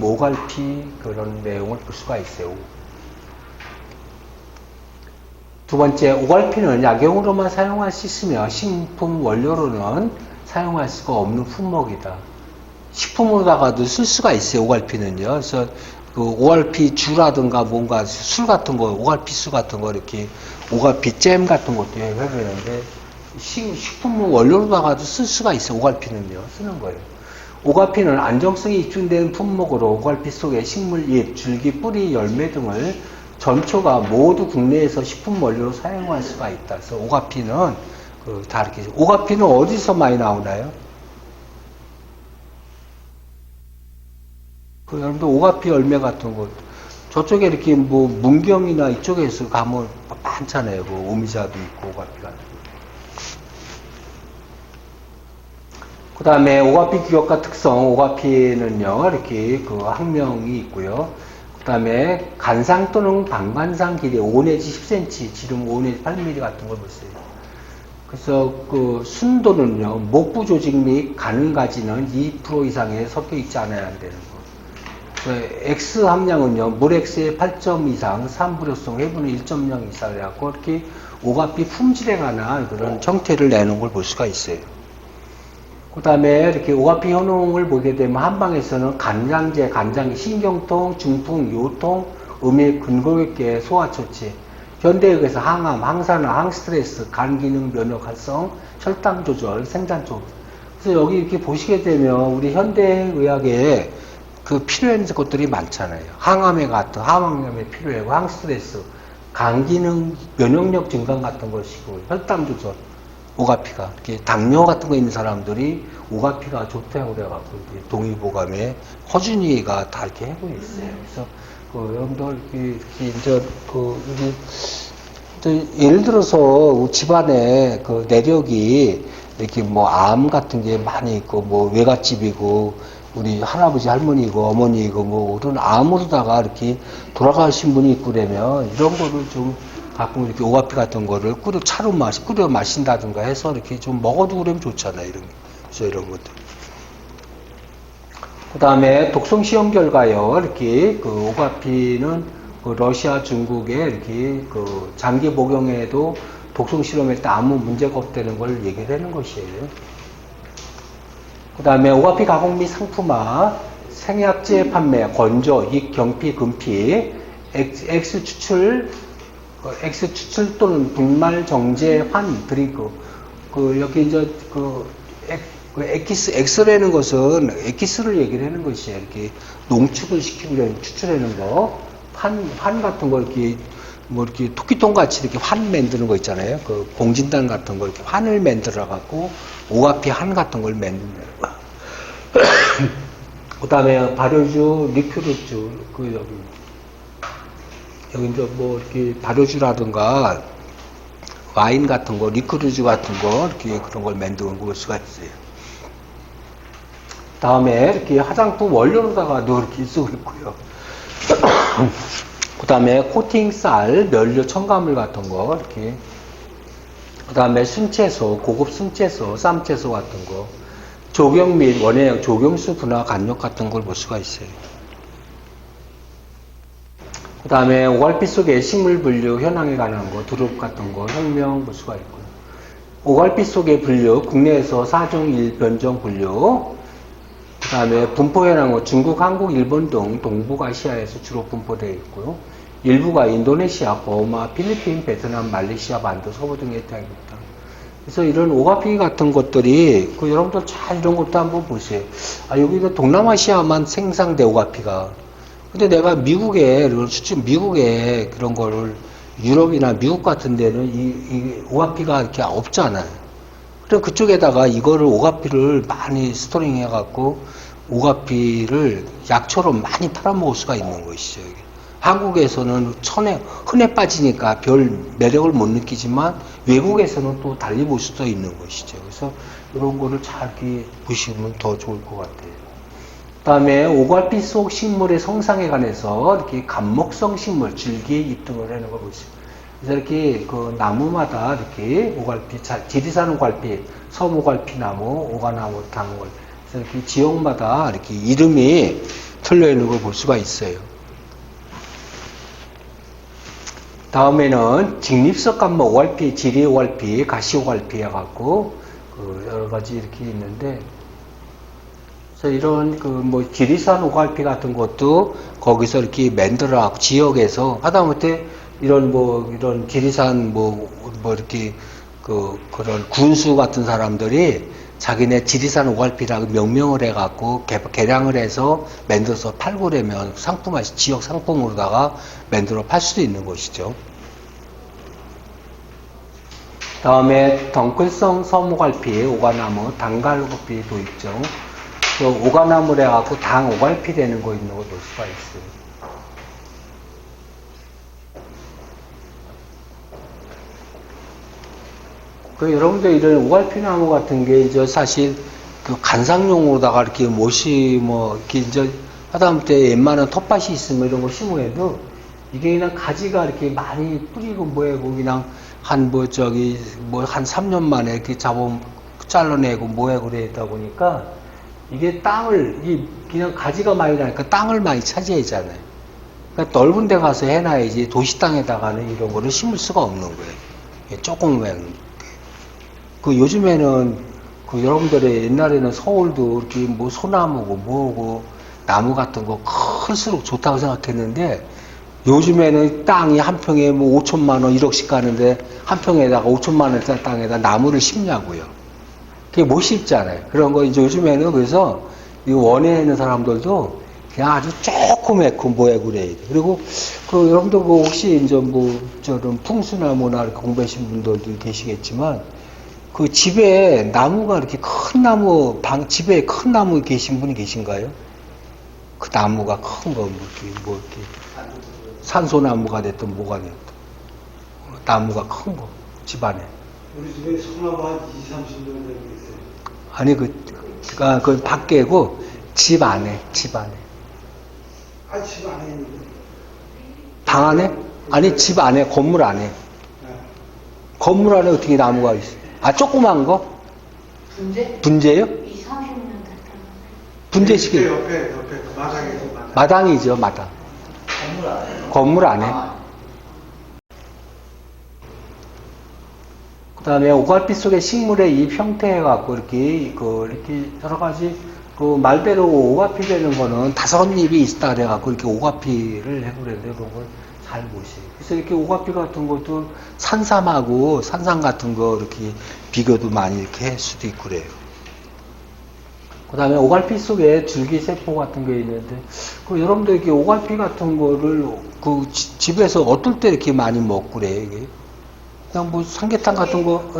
Speaker 2: 오갈피 그런 내용을 볼 수가 있어요. 두 번째, 오갈피는 약용으로만 사용할 수 있으며 식품 원료로는 사용할 수가 없는 품목이다. 식품으로다가도 쓸 수가 있어요. 오갈피는요. 그래서 그 오갈피 주라든가 뭔가 술 같은 거, 오갈피 수 같은 거 이렇게 오갈피 잼 같은 것도 해보는데 식품 원료로다가도 쓸 수가 있어요. 오갈피는요. 쓰는 거예요. 오갈피는 안정성이 입증된 품목으로 오갈피 속에 식물 잎, 줄기, 뿌리, 열매 등을 전초가 모두 국내에서 식품 원료로 사용할 수가 있다. 그래서 오가피는 다 이렇게 오가피는 어디서 많이 나오나요? 여러분들 오가피 열매 같은 거 저쪽에 이렇게 뭐 문경이나 이쪽에서 가면 많잖아요. 뭐 오미자도 있고 오가피 같은 거. 그 다음에 오가피 규격과 특성, 오가피는요 이렇게 그 학명이 있고요. 그 다음에 간상 또는 방간상 길이 5 내지 10cm, 지름 5 내지 8mm 같은 걸 보세요. 그래서 그 순도는요, 목부 조직 및 가능가지는 2% 이상에 섞여 있지 않아야 한다는 거. X 함량은요, 물X의 8점 이상, 산불효성 해분의 1.0 이상 해갖고 이렇게 오가피 품질에 관한 그런 형태를 내는 걸 볼 수가 있어요. 그 다음에 이렇게 오가피 효능을 보게 되면 한방에서는 간장제, 간장, 신경통, 중풍, 요통, 음의 근골격계, 소화처치, 현대의학에서 항암, 항산화, 항스트레스, 간기능, 면역 활성, 혈당 조절, 생장 조절. 그래서 여기 이렇게 보시게 되면 우리 현대의학에 그 필요한 것들이 많잖아요. 항암에 같은, 항암에 필요하고, 항스트레스, 간기능, 면역력 증강 같은 것이고, 혈당 조절. 오가피가 이렇게 당뇨 같은 거 있는 사람들이 오가피가 좋다고 그래갖고 동의보감에 허준이가 다 이렇게 하고 있어요. 그래서 여러분들 이렇게 이제 예를 들어서 집안에 그 내력이 이렇게 뭐 암 같은 게 많이 있고 뭐 외갓집이고 우리 할아버지 할머니고 어머니고 뭐 그런 암으로다가 이렇게 돌아가신 분이 있고 그러면 이런 거를 좀 가끔 이렇게 오가피 같은 거를 끓여 마신다든가 해서 이렇게 좀 먹어도 그러면 좋잖아요. 이런 것들. 그 다음에 독성 시험 결과요. 이렇게 그 오가피는 그 러시아, 중국에 이렇게 그 장기 복용에도 독성 실험할 때 아무 문제가 없다는 걸 얘기를 하는 것이에요. 그 다음에 오가피 가공 및 상품화, 생약제 판매, 건조, 익, 경피, 금피, X 추출 또는 분말 정제 환 드링크. 여기 이제 X라는 것은 엑기스를 얘기를 하는 것이에요. 이렇게 농축을 시키고 추출하는 거. 환 같은 거 이렇게 토끼통 같이 이렇게 환 만드는 거 있잖아요. 그 공진단 같은 거 이렇게 환을 만들어 갖고 오가피 환 같은 걸 만드는 거. 그 다음에 발효주, 리큐르주, 여기 이제 뭐 이렇게 발효주라든가 와인 같은 거, 리큐르주 같은 거 이렇게 그런 걸 만드는 걸 수가 있어요. 다음에 이렇게 화장품 원료로다가도 이렇게 쓰고 있고요. 그 다음에 코팅 쌀, 면류, 첨가물 같은 거 이렇게. 그 다음에 순채소, 고급 순채소, 쌈채소 같은 거. 조경 및 원액, 조경수 분화 간역 같은 걸 볼 수가 있어요. 그 다음에 오갈피 속에 식물 분류, 현황에 관한 거, 두릅 같은 거, 혁명 볼 수가 있고요. 오갈피 속의 분류, 국내에서 4종 1변종 분류. 그 다음에 분포 현황은 중국, 한국, 일본 등 동북아시아에서 주로 분포되어 있고요. 일부가 인도네시아, 버마, 필리핀, 베트남, 말레이시아, 반도, 서부 등에 해당입니다. 그래서 이런 오가피 같은 것들이 여러분들 잘 이런 것도 한번 보세요. 여기가 동남아시아만 생산돼 오가피가. 근데 내가 미국에 그런 거를 유럽이나 미국 같은 데는 이 오가피가 이렇게 없잖아요. 그럼 그쪽에다가 이거를 오가피를 많이 스토링 해갖고 오가피를 약초로 많이 팔아먹을 수가 있는 것이죠. 한국에서는 흔해 빠지니까 별 매력을 못 느끼지만 외국에서는 또 달리 볼 수도 있는 것이죠. 그래서 이런 거를 잘 이렇게 보시면 더 좋을 것 같아요. 그 다음에 오갈피 속 식물의 성상에 관해서 이렇게 감목성 식물, 줄기, 잎 등을 하는 걸 보시죠. 그래서 이렇게 그 나무마다 이렇게 오갈피, 지리산 오갈피, 섬오갈피 나무, 오가나무, 당월. 그래서 이렇게 지역마다 이렇게 이름이 틀려 있는 걸 볼 수가 있어요. 다음에는 직립석 감목 오갈피, 지리 오갈피, 가시 오갈피 해갖고 여러 가지 이렇게 있는데, 그래서 이런 지리산 오갈피 같은 것도 거기서 이렇게 만들어갖고 지역에서 하다못해 이런 지리산 이렇게 그런 군수 같은 사람들이 자기네 지리산 오갈피라고 명명을 해갖고 개량을 해서 만들어서 팔고 그러면 지역 상품으로다가 만들어 팔 수도 있는 것이죠. 다음에 덩클성 섬오갈피, 오가나무, 당갈오갈피 도입종. 오가나무를 해갖고 당 오갈피 되는 거 있는 걸 볼 수가 있어요. 여러분들 이런 오갈피 나무 같은 게 이제 사실 관상용으로다가 이렇게 이렇게 이제 하다못해 웬만한 텃밭이 있으면 이런 거 심어해도 이게 그냥 가지가 이렇게 많이 뿌리고 그냥 한 3년 만에 이렇게 잘라내고 그래 있다 보니까 이게 그냥 가지가 많이 나니까 땅을 많이 차지하잖아요. 그러니까 넓은 데 가서 해놔야지 도시 땅에다가는 이런 거를 심을 수가 없는 거예요. 조금만. 요즘에는 여러분들의 옛날에는 서울도 이렇게 소나무고 나무 같은 거 클수록 좋다고 생각했는데 요즘에는 땅이 한 평에 5천만 원, 1억씩 가는데 한 평에다가 5천만 원짜리 땅에다 나무를 심냐고요. 그게 못 심잖아요. 그런 거 이제 요즘에는 그래서 이 원에 있는 사람들도 그냥 아주 조그맣고 그래야 돼. 그리고 여러분들 혹시 이제 저런 풍수나무나 이렇게 공부하신 분들도 계시겠지만 집에 나무가 이렇게 큰 나무, 집에 큰 나무 계신 분이 계신가요? 그 나무가 큰 거, 이렇게 산소나무가 됐든 뭐가 됐든. 나무가 큰 거, 집안에.
Speaker 5: 우리 집에 소나무 한 20, 30년 되고 있어요.
Speaker 2: 아니, 그 밖에고, 집 안에, 집 안에.
Speaker 1: 아, 집 안에 있는데.
Speaker 2: 방 안에? 아니, 집 안에, 건물 안에.
Speaker 1: 네.
Speaker 2: 건물 안에 어떻게 나무가 있어? 아, 조그만 거?
Speaker 3: 분재?
Speaker 2: 분재요?
Speaker 4: 2, 30년 됐다.
Speaker 2: 분재식이.
Speaker 1: 옆에 그 마당에서
Speaker 2: 마당이죠, 마당.
Speaker 1: 건물 안에.
Speaker 2: 건물 안에. 그 다음에 오갈빛 속의 식물의 잎 형태에 갖고 이렇게 여러 가지 말대로 오가피라는 거는 5잎이 있다 그래갖고 이렇게 오가피를 해보려는데 그런 걸 잘 보시고. 그래서 이렇게 오가피 같은 것도 산삼하고 산삼 같은 거 이렇게 비교도 많이 이렇게 할 수도 있고 그래요. 그 다음에 오갈피 속에 줄기세포 같은 게 있는데, 여러분들 이렇게 오갈피 같은 거를 집에서 어떨 때 이렇게 많이 먹고 그래요, 이게? 그냥 뭐 삼계탕 같은 거,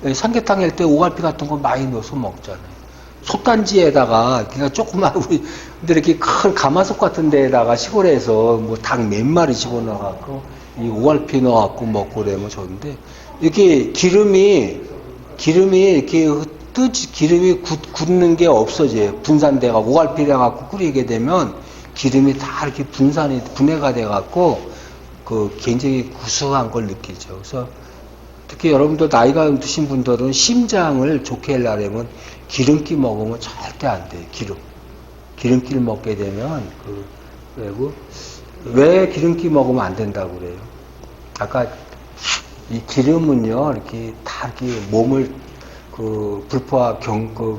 Speaker 2: 예? 삼계탕 할 때 오갈피 같은 거 많이 넣어서 먹잖아요. 솥단지에다가, 그냥 조그만, 근데 이렇게 큰 가마솥 같은 데에다가 시골에서 뭐 닭 몇 마리 집어넣어갖고, 이 오갈피 넣어갖고 먹고 그러면 좋은데, 이렇게 기름이 이렇게 기름이 굳는 게 없어져요. 분산돼가 오갈피를 끓이게 되면 기름이 다 이렇게 분해가 돼갖고 굉장히 구수한 걸 느끼죠. 그래서 특히 여러분들 나이가 드신 분들은 심장을 좋게 하려면 기름기 먹으면 절대 안 돼요. 기름기를 먹게 되면 왜 기름기 먹으면 안 된다고 그래요? 아까 이 기름은요 이렇게 다 이렇게 몸을 불포화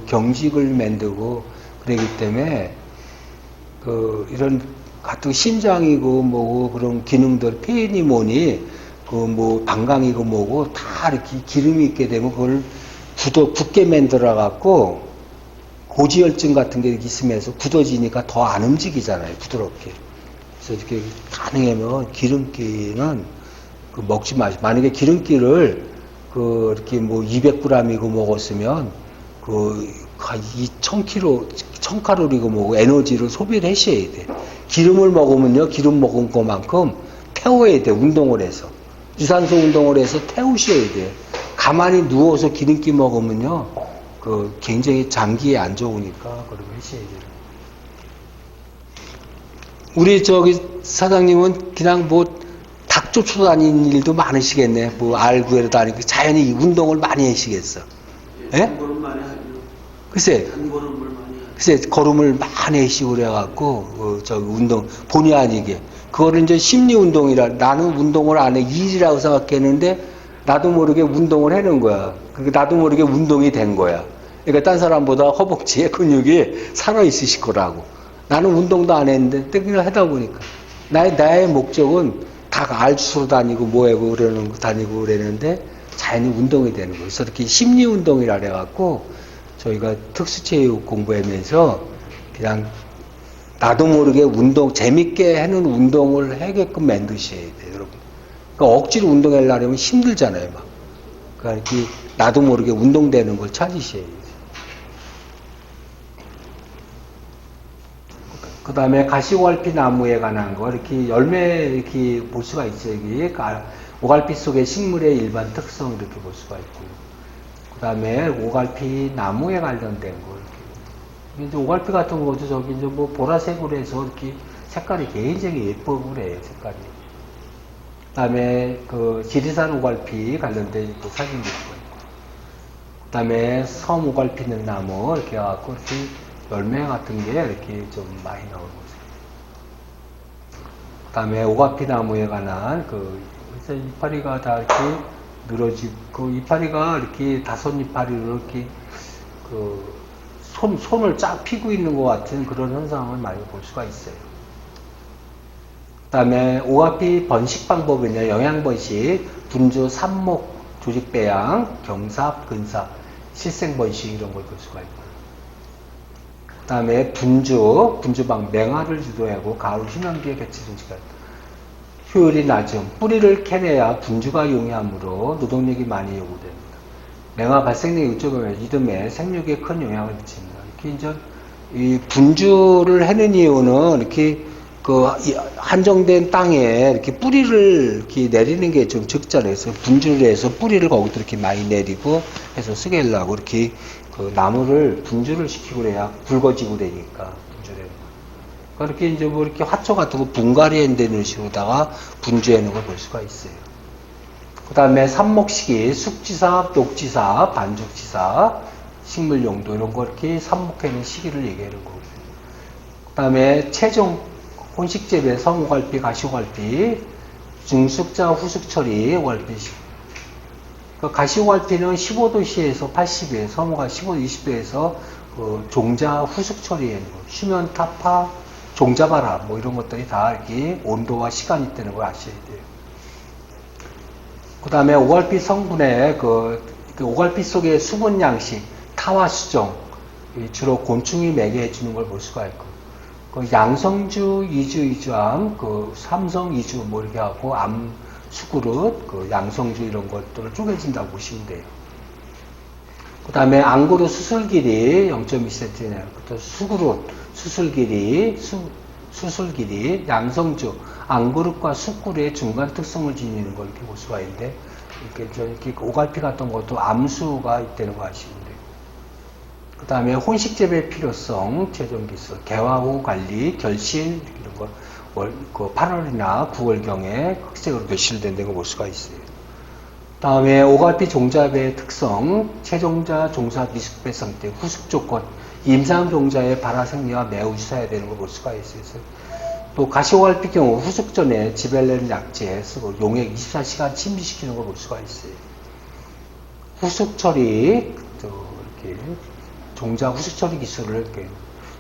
Speaker 2: 경직을 만들고 그러기 때문에 이런 같은 심장이고 뭐고 그런 기능들 폐니 뭐니 방광이고 뭐고 다 이렇게 기름이 있게 되면 그걸 굳게 만들어 갖고 고지혈증 같은 게 있으면서 굳어지니까 더 안 움직이잖아요, 부드럽게. 그래서 이렇게 가능하면 기름기는 먹지 마시고, 만약에 기름기를 이렇게 200g이고 먹었으면 1000칼로리고 뭐고 에너지를 소비를 하셔야 돼. 기름을 먹으면요, 기름 먹은 것만큼 태워야 돼, 운동을 해서. 유산소 운동을 해서 태우셔야 돼. 가만히 누워서 기름기 먹으면요, 굉장히 장기에 안 좋으니까, 그렇게 하셔야 돼요. 우리 사장님은 그냥 닭 쫓아다니는 일도 많으시겠네. 알 구해러 다니고, 자연히 운동을 많이 하시겠어. 예?
Speaker 1: 단걸음 많이 하죠.
Speaker 2: 글쎄,
Speaker 1: 단걸음을 많이 하죠.
Speaker 2: 글쎄, 걸음을 많이 하시고 그래갖고, 운동, 본의 아니게. 그거를 이제 심리 운동이라, 나는 운동을 안 해. 일이라고 생각했는데, 나도 모르게 운동을 해놓은 거야. 그러니까 나도 모르게 운동이 된 거야. 그러니까 딴 사람보다 허벅지에 근육이 살아있으실 거라고. 나는 운동도 안 했는데, 그냥 하다 보니까. 나의 목적은 다 알 주러 다니고 뭐하고 다니고 그러는데, 자연히 운동이 되는 거예요. 그래서 이렇게 심리 운동이라 그래갖고, 저희가 특수체육 공부하면서 그냥 나도 모르게 재밌게 하는 운동을 하게끔 만드셔야 돼요, 여러분. 그러니까 억지로 운동하려면 힘들잖아요, 막. 그러니까 이렇게 나도 모르게 운동되는 걸 찾으셔야 돼요. 그 다음에 가시오갈피 나무에 관한 거, 이렇게 열매 이렇게 볼 수가 있어요. 여기 오갈피 속의 식물의 일반 특성 이렇게 볼 수가 있고요. 그 다음에 오갈피 나무에 관련된 거, 이렇게. 이제 오갈피 같은 것도 저기 이제 보라색으로 해서 이렇게 색깔이 굉장히 예쁘고 그래요, 색깔이. 그 다음에 지리산 오갈피 관련된 사진도 있고요. 그 다음에 섬 오갈피 는 나무, 이렇게 해갖고 이렇게 열매 같은 게 이렇게 좀 많이 나오는 거죠. 그 다음에 오갈피 나무에 관한 그래서 이파리가 다 이렇게 늘어지고, 이파리가 이렇게 5이파리로 이렇게 손을 쫙 피고 있는 것 같은 그런 현상을 많이 볼 수가 있어요. 그 다음에 오갈피 번식 방법은요, 영양번식, 분주, 삽목, 조직배양, 경삽, 근삽, 실생번식 이런 걸 볼 수가 있고. 그 다음에 분주방, 맹화를 주도하고 가을 휴면기에 개체 중지가 효율이 낮음, 뿌리를 캐내야 분주가 용이하므로 노동력이 많이 요구됩니다. 맹화 발생력 이쪽에 이듬해 생육에 큰 영향을 미칩니다. 이렇게 이제 이 분주를 하는 이유는 이렇게 한정된 땅에 이렇게 뿌리를 이렇게 내리는 게 좀 적잖아요. 그래서 분주를 해서 뿌리를 거기도 이렇게 많이 내리고 해서 쓰게 하려고 이렇게 그 나무를 분주를 시키고 그래야 굵어지고 그러니까 분주되는 거. 그렇게 이제 뭐 이렇게 화초 같은 거 분갈이 되는 식으로다가 분주하는 걸 볼 수가 있어요. 그 다음에 삽목시기, 숙지사, 녹지사, 반죽지사, 식물 용도 이런 거 이렇게 삽목하는 시기를 얘기하는 거고요. 그 다음에 최종 혼식재배, 성오갈피, 가시오갈피, 중숙자, 후숙처리, 오갈피. 그 가시오갈피는 15도씨에서 80에, 성오가 15도, 20도에서 그 종자 후숙 처리하는 거, 수면 타파, 종자바람 뭐 이런 것들이 다 이렇게 온도와 시간이 있다는 걸 아셔야 돼요. 그 다음에 오갈피 성분의 그 오갈피 속의 수분 양식, 타와 수정, 주로 곤충이 매개해 주는 걸 볼 수가 있고, 그 양성주, 이주암, 그 삼성, 이주 뭐 이렇게 하고 암, 수그릇, 그 양성주 이런 것들을 쪼개진다고 보시면 돼요. 그 다음에 앙그루 수술 길이 0.2cm네요. 또 수그릇, 수술 길이, 수술 길이, 양성주, 앙그룹과 숯그릇의 중간 특성을 지니는 걸 이렇게 볼 수가 있는데, 이렇게 오갈피 같은 것도 암수가 있다는 거 아시면 돼요. 그 다음에 혼식재배 필요성, 최종기술, 개화 후 관리, 결실, 이런 거, 그 8월이나 9월경에 흑색으로 결실된다는 걸 볼 수가 있어요. 다음에 오갈피 종자배의 특성, 체종자 종사 미숙배성 때 후숙 조건, 임상 종자의 발화 생리와 매우 유사해야 되는 걸 볼 수가 있어요. 또 가시오갈피 경우 후숙 전에 지벨렌 약재 쓰고 용액 24시간 침지시키는 걸 볼 수가 있어요. 후숙 처리, 또 이렇게 종자 후숙 처리 기술을 이렇게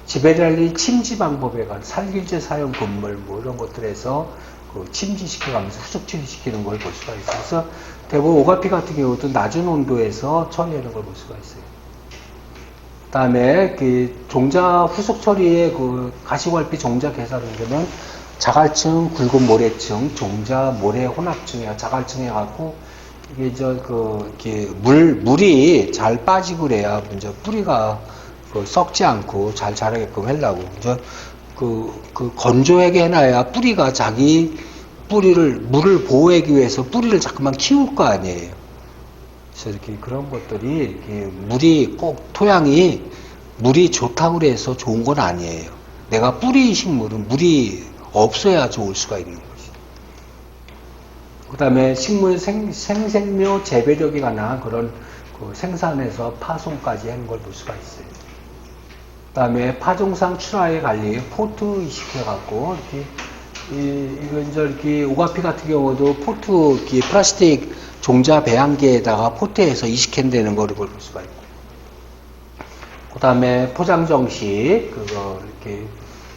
Speaker 2: 지베랄리 침지 방법에 관한 살균제 사용 건물 뭐 이런 것들에서 그 침지시켜가면서 후숙 처리시키는 걸 볼 수가 있어요. 그래서 대부분 오갈피 같은 경우도 낮은 온도에서 처리하는 걸 볼 수가 있어요. 그 다음에 그 종자 후숙 처리의 그 가시오갈피 종자 개사를 되면 자갈층, 굵은 모래층, 종자 모래 혼합층이야 자갈층에 갖고 이게 이렇게 물이 잘 빠지고 그래야 이제 뿌리가 썩지 않고 잘 자라게끔 하려고. 그 건조하게 해놔야 뿌리가 자기 물을 보호하기 위해서 뿌리를 자꾸만 키울 거 아니에요. 그래서 이렇게 그런 것들이, 이렇게 물이 꼭 토양이 물이 좋다고 해서 좋은 건 아니에요. 내가 뿌리 식물은 물이 없어야 좋을 수가 있는 거지. 그 다음에 식물 생생묘 재배력에 관한 그런 그 생산에서 파송까지 하는 걸 볼 수가 있어요. 그 다음에 파종상 출하의 관리, 포트 이식해갖고, 이거 이제 이렇게 오가피 같은 경우도 포트, 이렇게 플라스틱 종자 배양기에다가 포트에서 이식한다는 거를 볼 수가 있고. 그 다음에 포장 정식, 그거 이렇게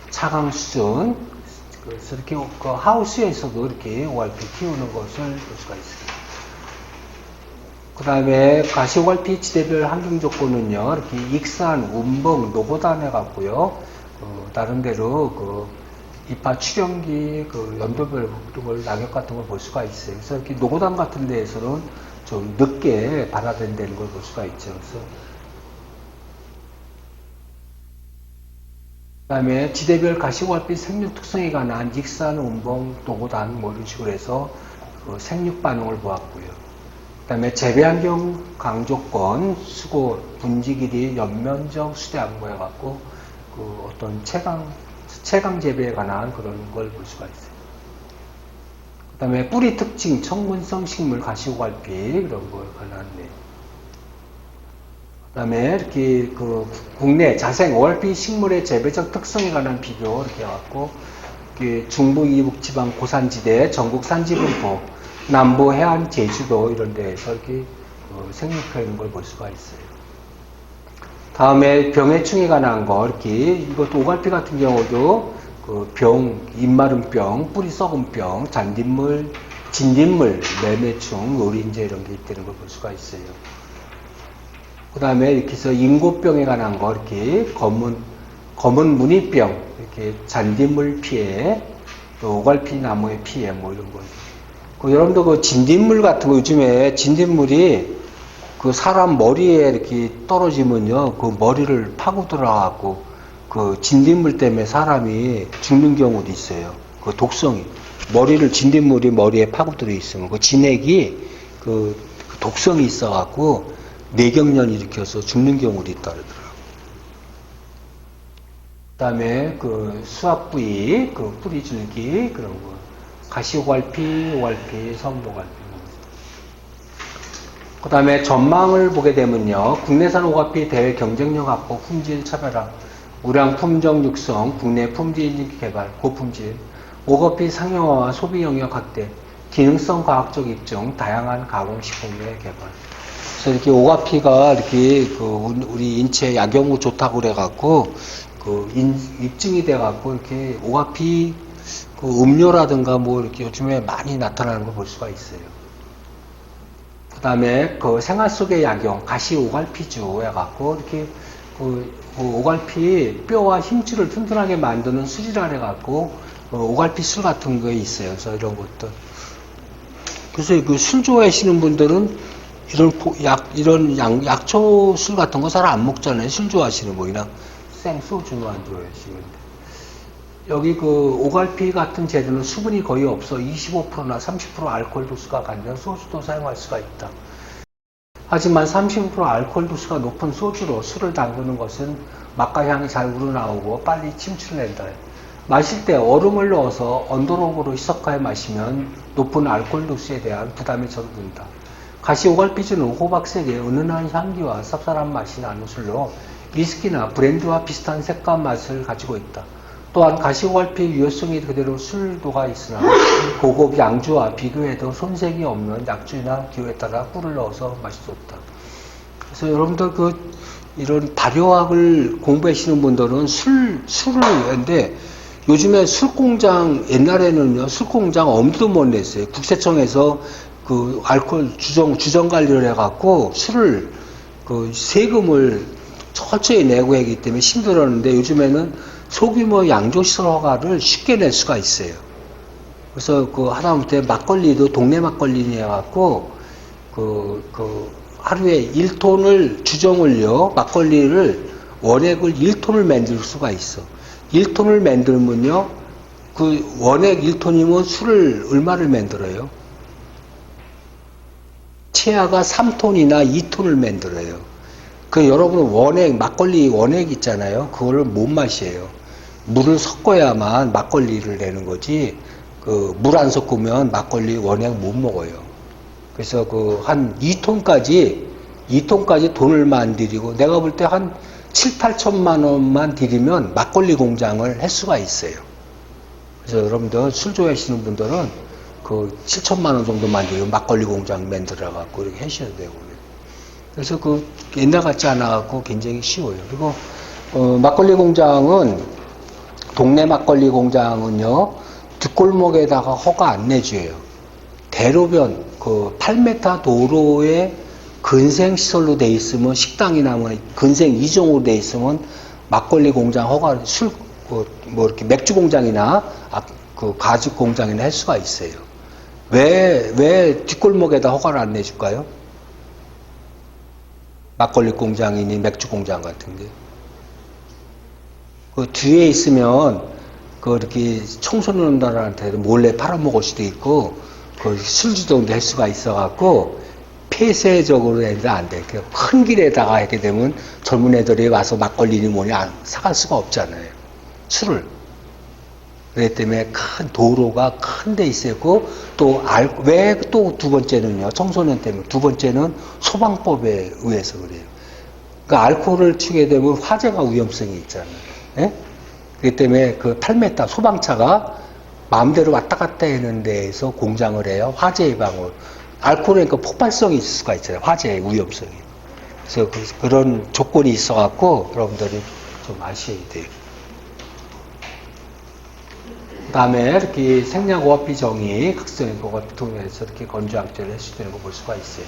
Speaker 2: 차강 수준, 그래서 이렇게 그 하우스에서도 이렇게 오갈피 키우는 것을 볼 수가 있습니다. 그 다음에 가시오갈피 지대별 환경 조건은요, 이렇게 익산, 운봉, 노고단 해갖고요, 나름대로 그 이파 출현기, 그 연도별 걸 낙엽 같은 걸 볼 수가 있어요. 그래서 이렇게 노고단 같은 데에서는 좀 늦게 발화된다는 걸 볼 수가 있죠. 그래서 그 다음에 지대별 가시오갈피 생육 특성에 관한 익산, 운봉, 노고단 뭐 이런 식으로 해서 그 생육 반응을 보았고요. 그 다음에 재배환경 강조건, 수고, 분지 길이, 연면적, 수대 안보 해갖고, 그 어떤 채강 재배에 관한 그런 걸 볼 수가 있어요. 그 다음에 뿌리 특징, 청문성 식물, 가시오갈피, 이런 거에 관한 내용. 그 다음에 이렇게 그 국내 자생 오갈피 식물의 재배적 특성에 관한 비교, 이렇게 해갖고, 중부 이북 지방 고산지대, 전국 산지분포, 남부 해안 제주도 이런 데에서 이렇게 생육하는 걸 볼 수가 있어요. 다음에 병해충에 관한 거, 이렇게 이것도 오갈피 같은 경우도 그 병, 입마름병, 뿌리 썩은병, 잔딧물, 진딧물, 매매충, 노린재 이런 게 있다는 걸 볼 수가 있어요. 그 다음에 이렇게 해서 인고병에 관한 거, 이렇게 검은 무늬병, 이렇게 잔딧물 피해, 또 오갈피 나무의 피해, 뭐 이런 거. 여러분도 그 진딧물 같은 거 요즘에 진딧물이 그 사람 머리에 이렇게 떨어지면요, 그 머리를 파고 들어가고 그 진딧물 때문에 사람이 죽는 경우도 있어요. 그 독성이. 진딧물이 머리에 파고 들어 있으면 그 진액이 그 독성이 있어갖고 뇌경련 일으켜서 죽는 경우도 있다 그러더라고요. 그 다음에 그 수압 부위, 그 뿌리줄기, 그런 거. 가시오갈피, 오갈피, 선보갈피. 그 다음에 전망을 보게 되면요. 국내산 오갈피 대외 경쟁력 확보, 품질 차별화, 우량 품종 육성, 국내 품질 개발, 고품질, 오갈피 상용화와 소비 영역 확대, 기능성 과학적 입증, 다양한 가공식품의 개발. 그래서 이렇게 오갈피가 이렇게 그 우리 인체에 약용으로 좋다고 그래갖고 입증이 돼갖고 이렇게 오갈피 그 음료라든가 뭐 이렇게 요즘에 많이 나타나는 걸 볼 수가 있어요. 그 다음에 그 생활 속의 약용, 가시 오갈피주 해갖고 이렇게 그 오갈피 뼈와 힘줄을 튼튼하게 만드는 술이라 해갖고 오갈피 술 같은 거 있어요. 그래서 이런 것들. 그래서 그 술 좋아하시는 분들은 이런 약초 술 같은 거 잘 안 먹잖아요. 술 좋아하시는 분이나 생소주만 좋아하시는데. 여기 그 오갈피 같은 재료는 수분이 거의 없어 25%나 30% 알코올 도수가 간다는 소주도 사용할 수가 있다. 하지만 30% 알코올 도수가 높은 소주로 술을 담그는 것은 맛과 향이 잘 우러나오고 빨리 침출된다. 마실 때 얼음을 넣어서 언더록으로 희석하여 마시면 높은 알코올 도수에 대한 부담이 줄어든다. 가시 오갈피주는 호박색의 은은한 향기와 쌉쌀한 맛이 나는 술로 위스키나 브랜드와 비슷한 색감 맛을 가지고 있다. 또한 가시오갈피 유효성이 그대로 술도가 있으나 고급 양주와 비교해도 손색이 없는 약주나 기호에 따라 꿀을 넣어서 맛이 좋다. 그래서 여러분들 이런 발효학을 공부하시는 분들은 술을 했는데 요즘에 술공장 옛날에는요 술공장 엄두도 못 냈어요. 국세청에서 그 알코올 주정 관리를 해갖고 술을 그 세금을 철저히 내고 하기 때문에 힘들었는데 요즘에는 소규모 양조시설 허가를 쉽게 낼 수가 있어요. 그래서 그 하다못해 막걸리도 동네 막걸리 해갖고 하루에 1톤을 주정을요 막걸리를 원액을 1톤을 만들 수가 있어. 1톤을 만들면요 그 원액 1톤이면 술을 얼마를 만들어요? 치아가 3톤이나 2톤을 만들어요. 여러분 막걸리 원액 있잖아요. 그거를 못 마셔요. 물을 섞어야만 막걸리를 내는 거지. 물 안 섞으면 막걸리 원액 못 먹어요. 그래서 한 2톤까지 돈을만 들이고 내가 볼 때 한 7, 8천만 원만 들이면 막걸리 공장을 할 수가 있어요. 그래서 여러분들 술 좋아하시는 분들은 7천만 원 정도만 들이면 막걸리 공장 만들어 갖고 이렇게 하셔야 되고. 그래서 옛날 같지 않아 갖고 굉장히 쉬워요. 그리고 막걸리 공장은 동네 막걸리 공장은요 뒷골목에다가 허가 안 내줘요. 대로변 8m 도로에 근생 시설로 돼 있으면 식당이나 뭐 근생 이종으로 돼 있으면 막걸리 공장 허가 이렇게 맥주 공장이나 가죽 공장이나 할 수가 있어요. 왜 뒷골목에다 허가를 안 내줄까요? 막걸리 공장이니 맥주 공장 같은 게. 뒤에 있으면, 이렇게 청소년들한테 몰래 팔아먹을 수도 있고, 술주정도 할 수가 있어갖고, 폐쇄적으로 해도 안 돼. 큰 길에다가 하게 되면 젊은 애들이 와서 막걸리니 뭐니 사갈 수가 없잖아요. 술을. 그렇기 때문에 큰 도로가 큰 데 있었고, 왜 또 두 번째는요, 청소년 때문에. 두 번째는 소방법에 의해서 그래요. 그러니까 알코올을 치게 되면 화재가 위험성이 있잖아요. 예? 그렇기 때문에 8m 소방차가 마음대로 왔다 갔다 하는 데에서 공장을 해요. 화재 예방을. 알코올은 폭발성이 있을 수가 있잖아요. 화재의 위험성이. 그래서 그런 조건이 있어갖고 여러분들이 좀 아셔야 돼요. 그 다음에 이렇게 생략오합비 정의 각성인 것을 통해서 이렇게 건조항제를 할 수 있는 거 볼 수가 있어요.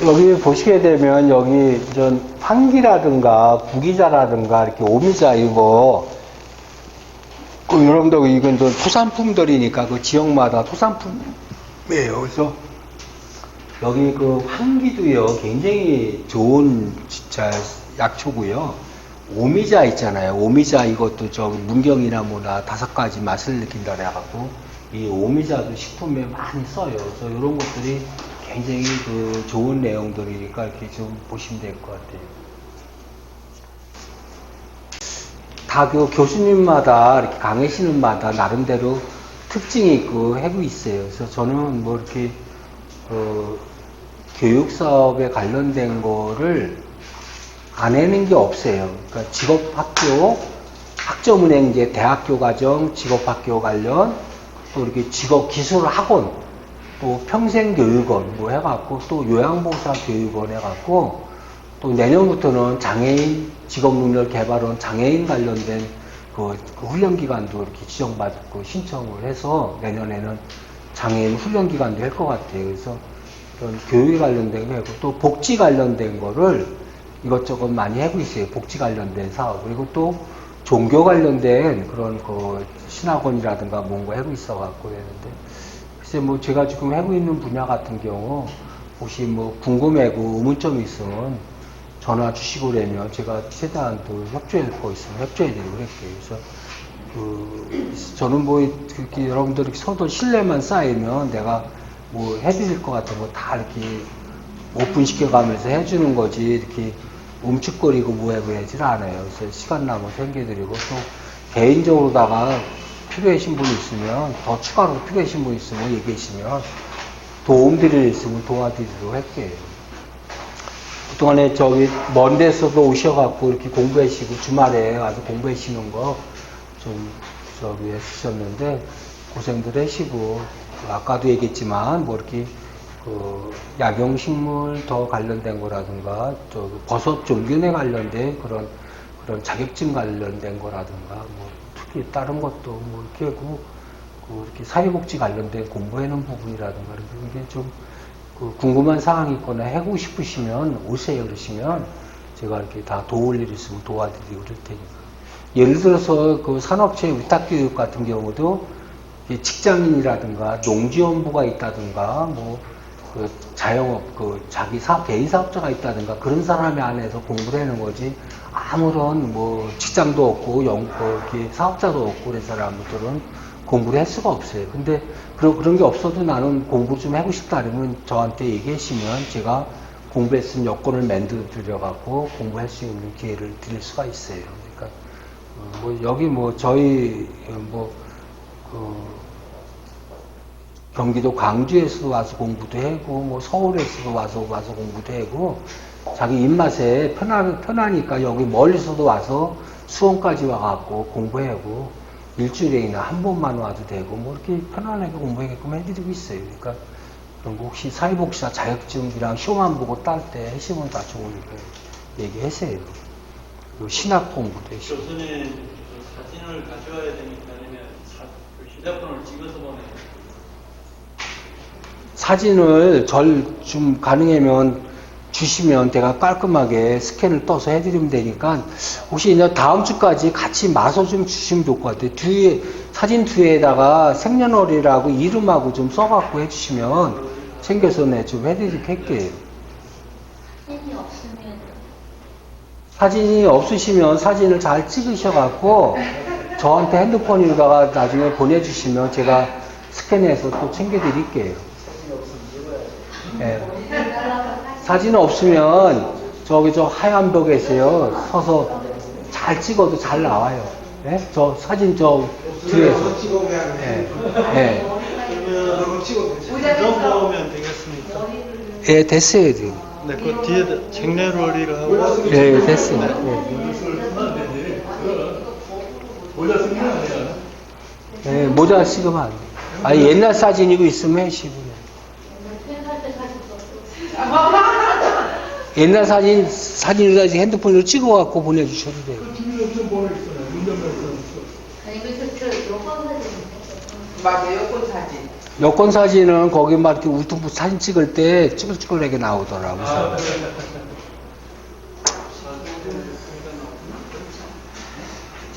Speaker 2: 여기 보시게 되면 여기 황기라든가 구기자라든가 이렇게 오미자 이거 여러분들 이건 토산품들이니까 지역마다 토산품이에요. 그래서 여기 황기도요 굉장히 좋은 진짜 약초고요. 오미자 있잖아요. 오미자 이것도 저 문경이나 뭐나 5가지 맛을 느낀다 그래갖고 이 오미자도 식품에 많이 써요. 그래서 이런 것들이 굉장히 그 좋은 내용들이니까 이렇게 좀 보시면 될 것 같아요. 다 교수님마다 이렇게 강의하시는 마다 나름대로 특징이 있고 하고 있어요. 그래서 저는 뭐 이렇게 교육 사업에 관련된 거를 안 해는 게 없어요. 그러니까 직업학교, 학점은행제, 대학교 과정, 직업학교 관련, 또 이렇게 직업기술학원, 또 평생교육원 뭐 해갖고, 또 요양보호사 교육원 해갖고, 또 내년부터는 장애인 직업능력개발원 장애인 관련된 그 훈련기관도 이렇게 지정받고 신청을 해서 내년에는 장애인 훈련기관도 할 것 같아요. 그래서 그런 교육에 관련된 거 하고, 또 복지 관련된 거를 이것저것 많이 하고 있어요. 복지 관련된 사업. 그리고 또 종교 관련된 그런 그 신학원이라든가 뭔가 하고 있어갖고 그랬는데, 글쎄 뭐 제가 지금 하고 있는 분야 같은 경우, 혹시 뭐 궁금하고 의문점이 있으면 전화 주시고 그러면 제가 최대한 또 협조할 거 있으면 협조해드리고 그럴게요. 그래서 저는 뭐 이렇게 여러분들 이렇게 서로 신뢰만 쌓이면 내가 뭐 해드릴 것 같은 거 다 이렇게 오픈시켜가면서 해주는 거지 이렇게 움츠거리고 뭐하고 하질 않아요. 그래서 시간 나면 생겨드리고, 또 개인적으로다가 필요하신 분이 있으면, 더 추가로 필요하신 분이 있으면 얘기하시면 도움드릴 일 있으면 도와드리도록 할게요. 그동안에 저기 먼 데서도 오셔갖고 이렇게 공부하시고 주말에 와서 공부하시는 거 좀 저기 했으셨는데 고생들 하시고, 아까도 얘기했지만 뭐 이렇게 그 약용식물 더 관련된 거라든가, 저 버섯 종균에 관련된 그런 자격증 관련된 거라든가, 뭐 특히 다른 것도 뭐 이렇게 하고, 이렇게 사회복지 관련된 공부하는 부분이라든가, 이게 좀 궁금한 사항이 있거나 하고 싶으시면 오세요. 그러시면 제가 이렇게 다 도울 일 있으면 도와드리고 그럴 테니까. 예를 들어서 그 산업체 위탁교육 같은 경우도 직장인이라든가 농지원부가 있다든가, 뭐 그 자영업, 그 자기 사업, 개인 사업자가 있다든가 그런 사람이 안에서 공부를 하는 거지, 아무런 뭐 직장도 없고 이렇게 사업자도 없고 그런 사람들은 공부를 할 수가 없어요. 근데 그런 게 없어도 나는 공부 좀 하고 싶다 그러면 저한테 얘기하시면 제가 공부했으면 여건을 만들어 드려갖고 공부할 수 있는 기회를 드릴 수가 있어요. 그러니까 뭐 여기 뭐 저희 경기도 광주에서도 와서 공부도 하고, 뭐 서울에서도 와서 공부도 하고, 자기 입맛에 편하니까 여기 멀리서도 와서 수원까지 와갖고 공부하고, 일주일에나 한 번만 와도 되고, 뭐 이렇게 편안하게 공부하게끔 해드리고 있어요. 그러니까 그런 거 혹시 사회복지사 자격증이랑 시험만 보고 딸 때 하시면 다 좋으니까 얘기하세요. 그리고 신학 공부도 하시고.
Speaker 5: 교수님 사진을 가져와야 되니까 아니면 휴대폰을 찍어서 보내요.
Speaker 2: 사진을 좀 가능하면 주시면 제가 깔끔하게 스캔을 떠서 해드리면 되니까, 혹시 이제 다음 주까지 같이 마서 좀 주시면 좋을 것 같아요. 사진 뒤에다가 생년월일하고 이름하고 좀 써갖고 해주시면 챙겨서 좀 해드리게 할게요.
Speaker 4: 사진이 없으면
Speaker 2: 사진이 없으시면 사진을 잘 찍으셔갖고 저한테 핸드폰으로다가 나중에 보내주시면 제가 스캔해서 또 챙겨드릴게요. 네. 사진 없으면 저기 저 하얀 벽에서요 서서 잘 찍어도 잘 나와요. 네? 저 사진 저 뒤에서. 네. 네.
Speaker 5: 그러면 이 정도면 되겠습니까?
Speaker 2: 예, 됐어요 지금.
Speaker 5: 네, 그 뒤에 쟁내놀이를 하고.
Speaker 2: 예, 됐어요. 예, 모자 찍으면 안 돼. 아니 옛날 사진이고 있으면 해시고. 옛날 사진으로 핸드폰으로 찍어갖고 보내주셔도 돼요.
Speaker 4: 아니 그 여권 사진
Speaker 3: 맞아요, 여권 사진.
Speaker 2: 여권 사진은 거기 막 이렇게 울퉁불 사진 찍을 때 찌글찌글하게 나오더라고요.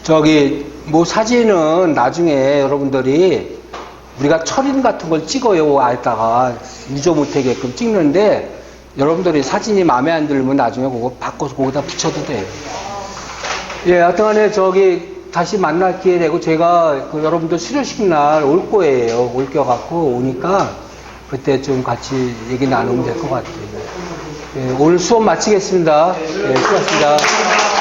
Speaker 2: 저기 뭐 사진은 나중에 여러분들이 우리가 철인 같은 걸 찍어요. 아에다가 유저 못하게끔 찍는데, 여러분들이 사진이 마음에 안 들면 나중에 그거 바꿔서 거기다 붙여도 돼요. 예, 하여튼간에 다시 만날 기회 되고 제가 여러분들 수료식 날 올 거예요. 올 껴갖고 오니까 그때 좀 같이 얘기 나누면 될 것 같아요. 예, 오늘 수업 마치겠습니다. 예, 수고하셨습니다.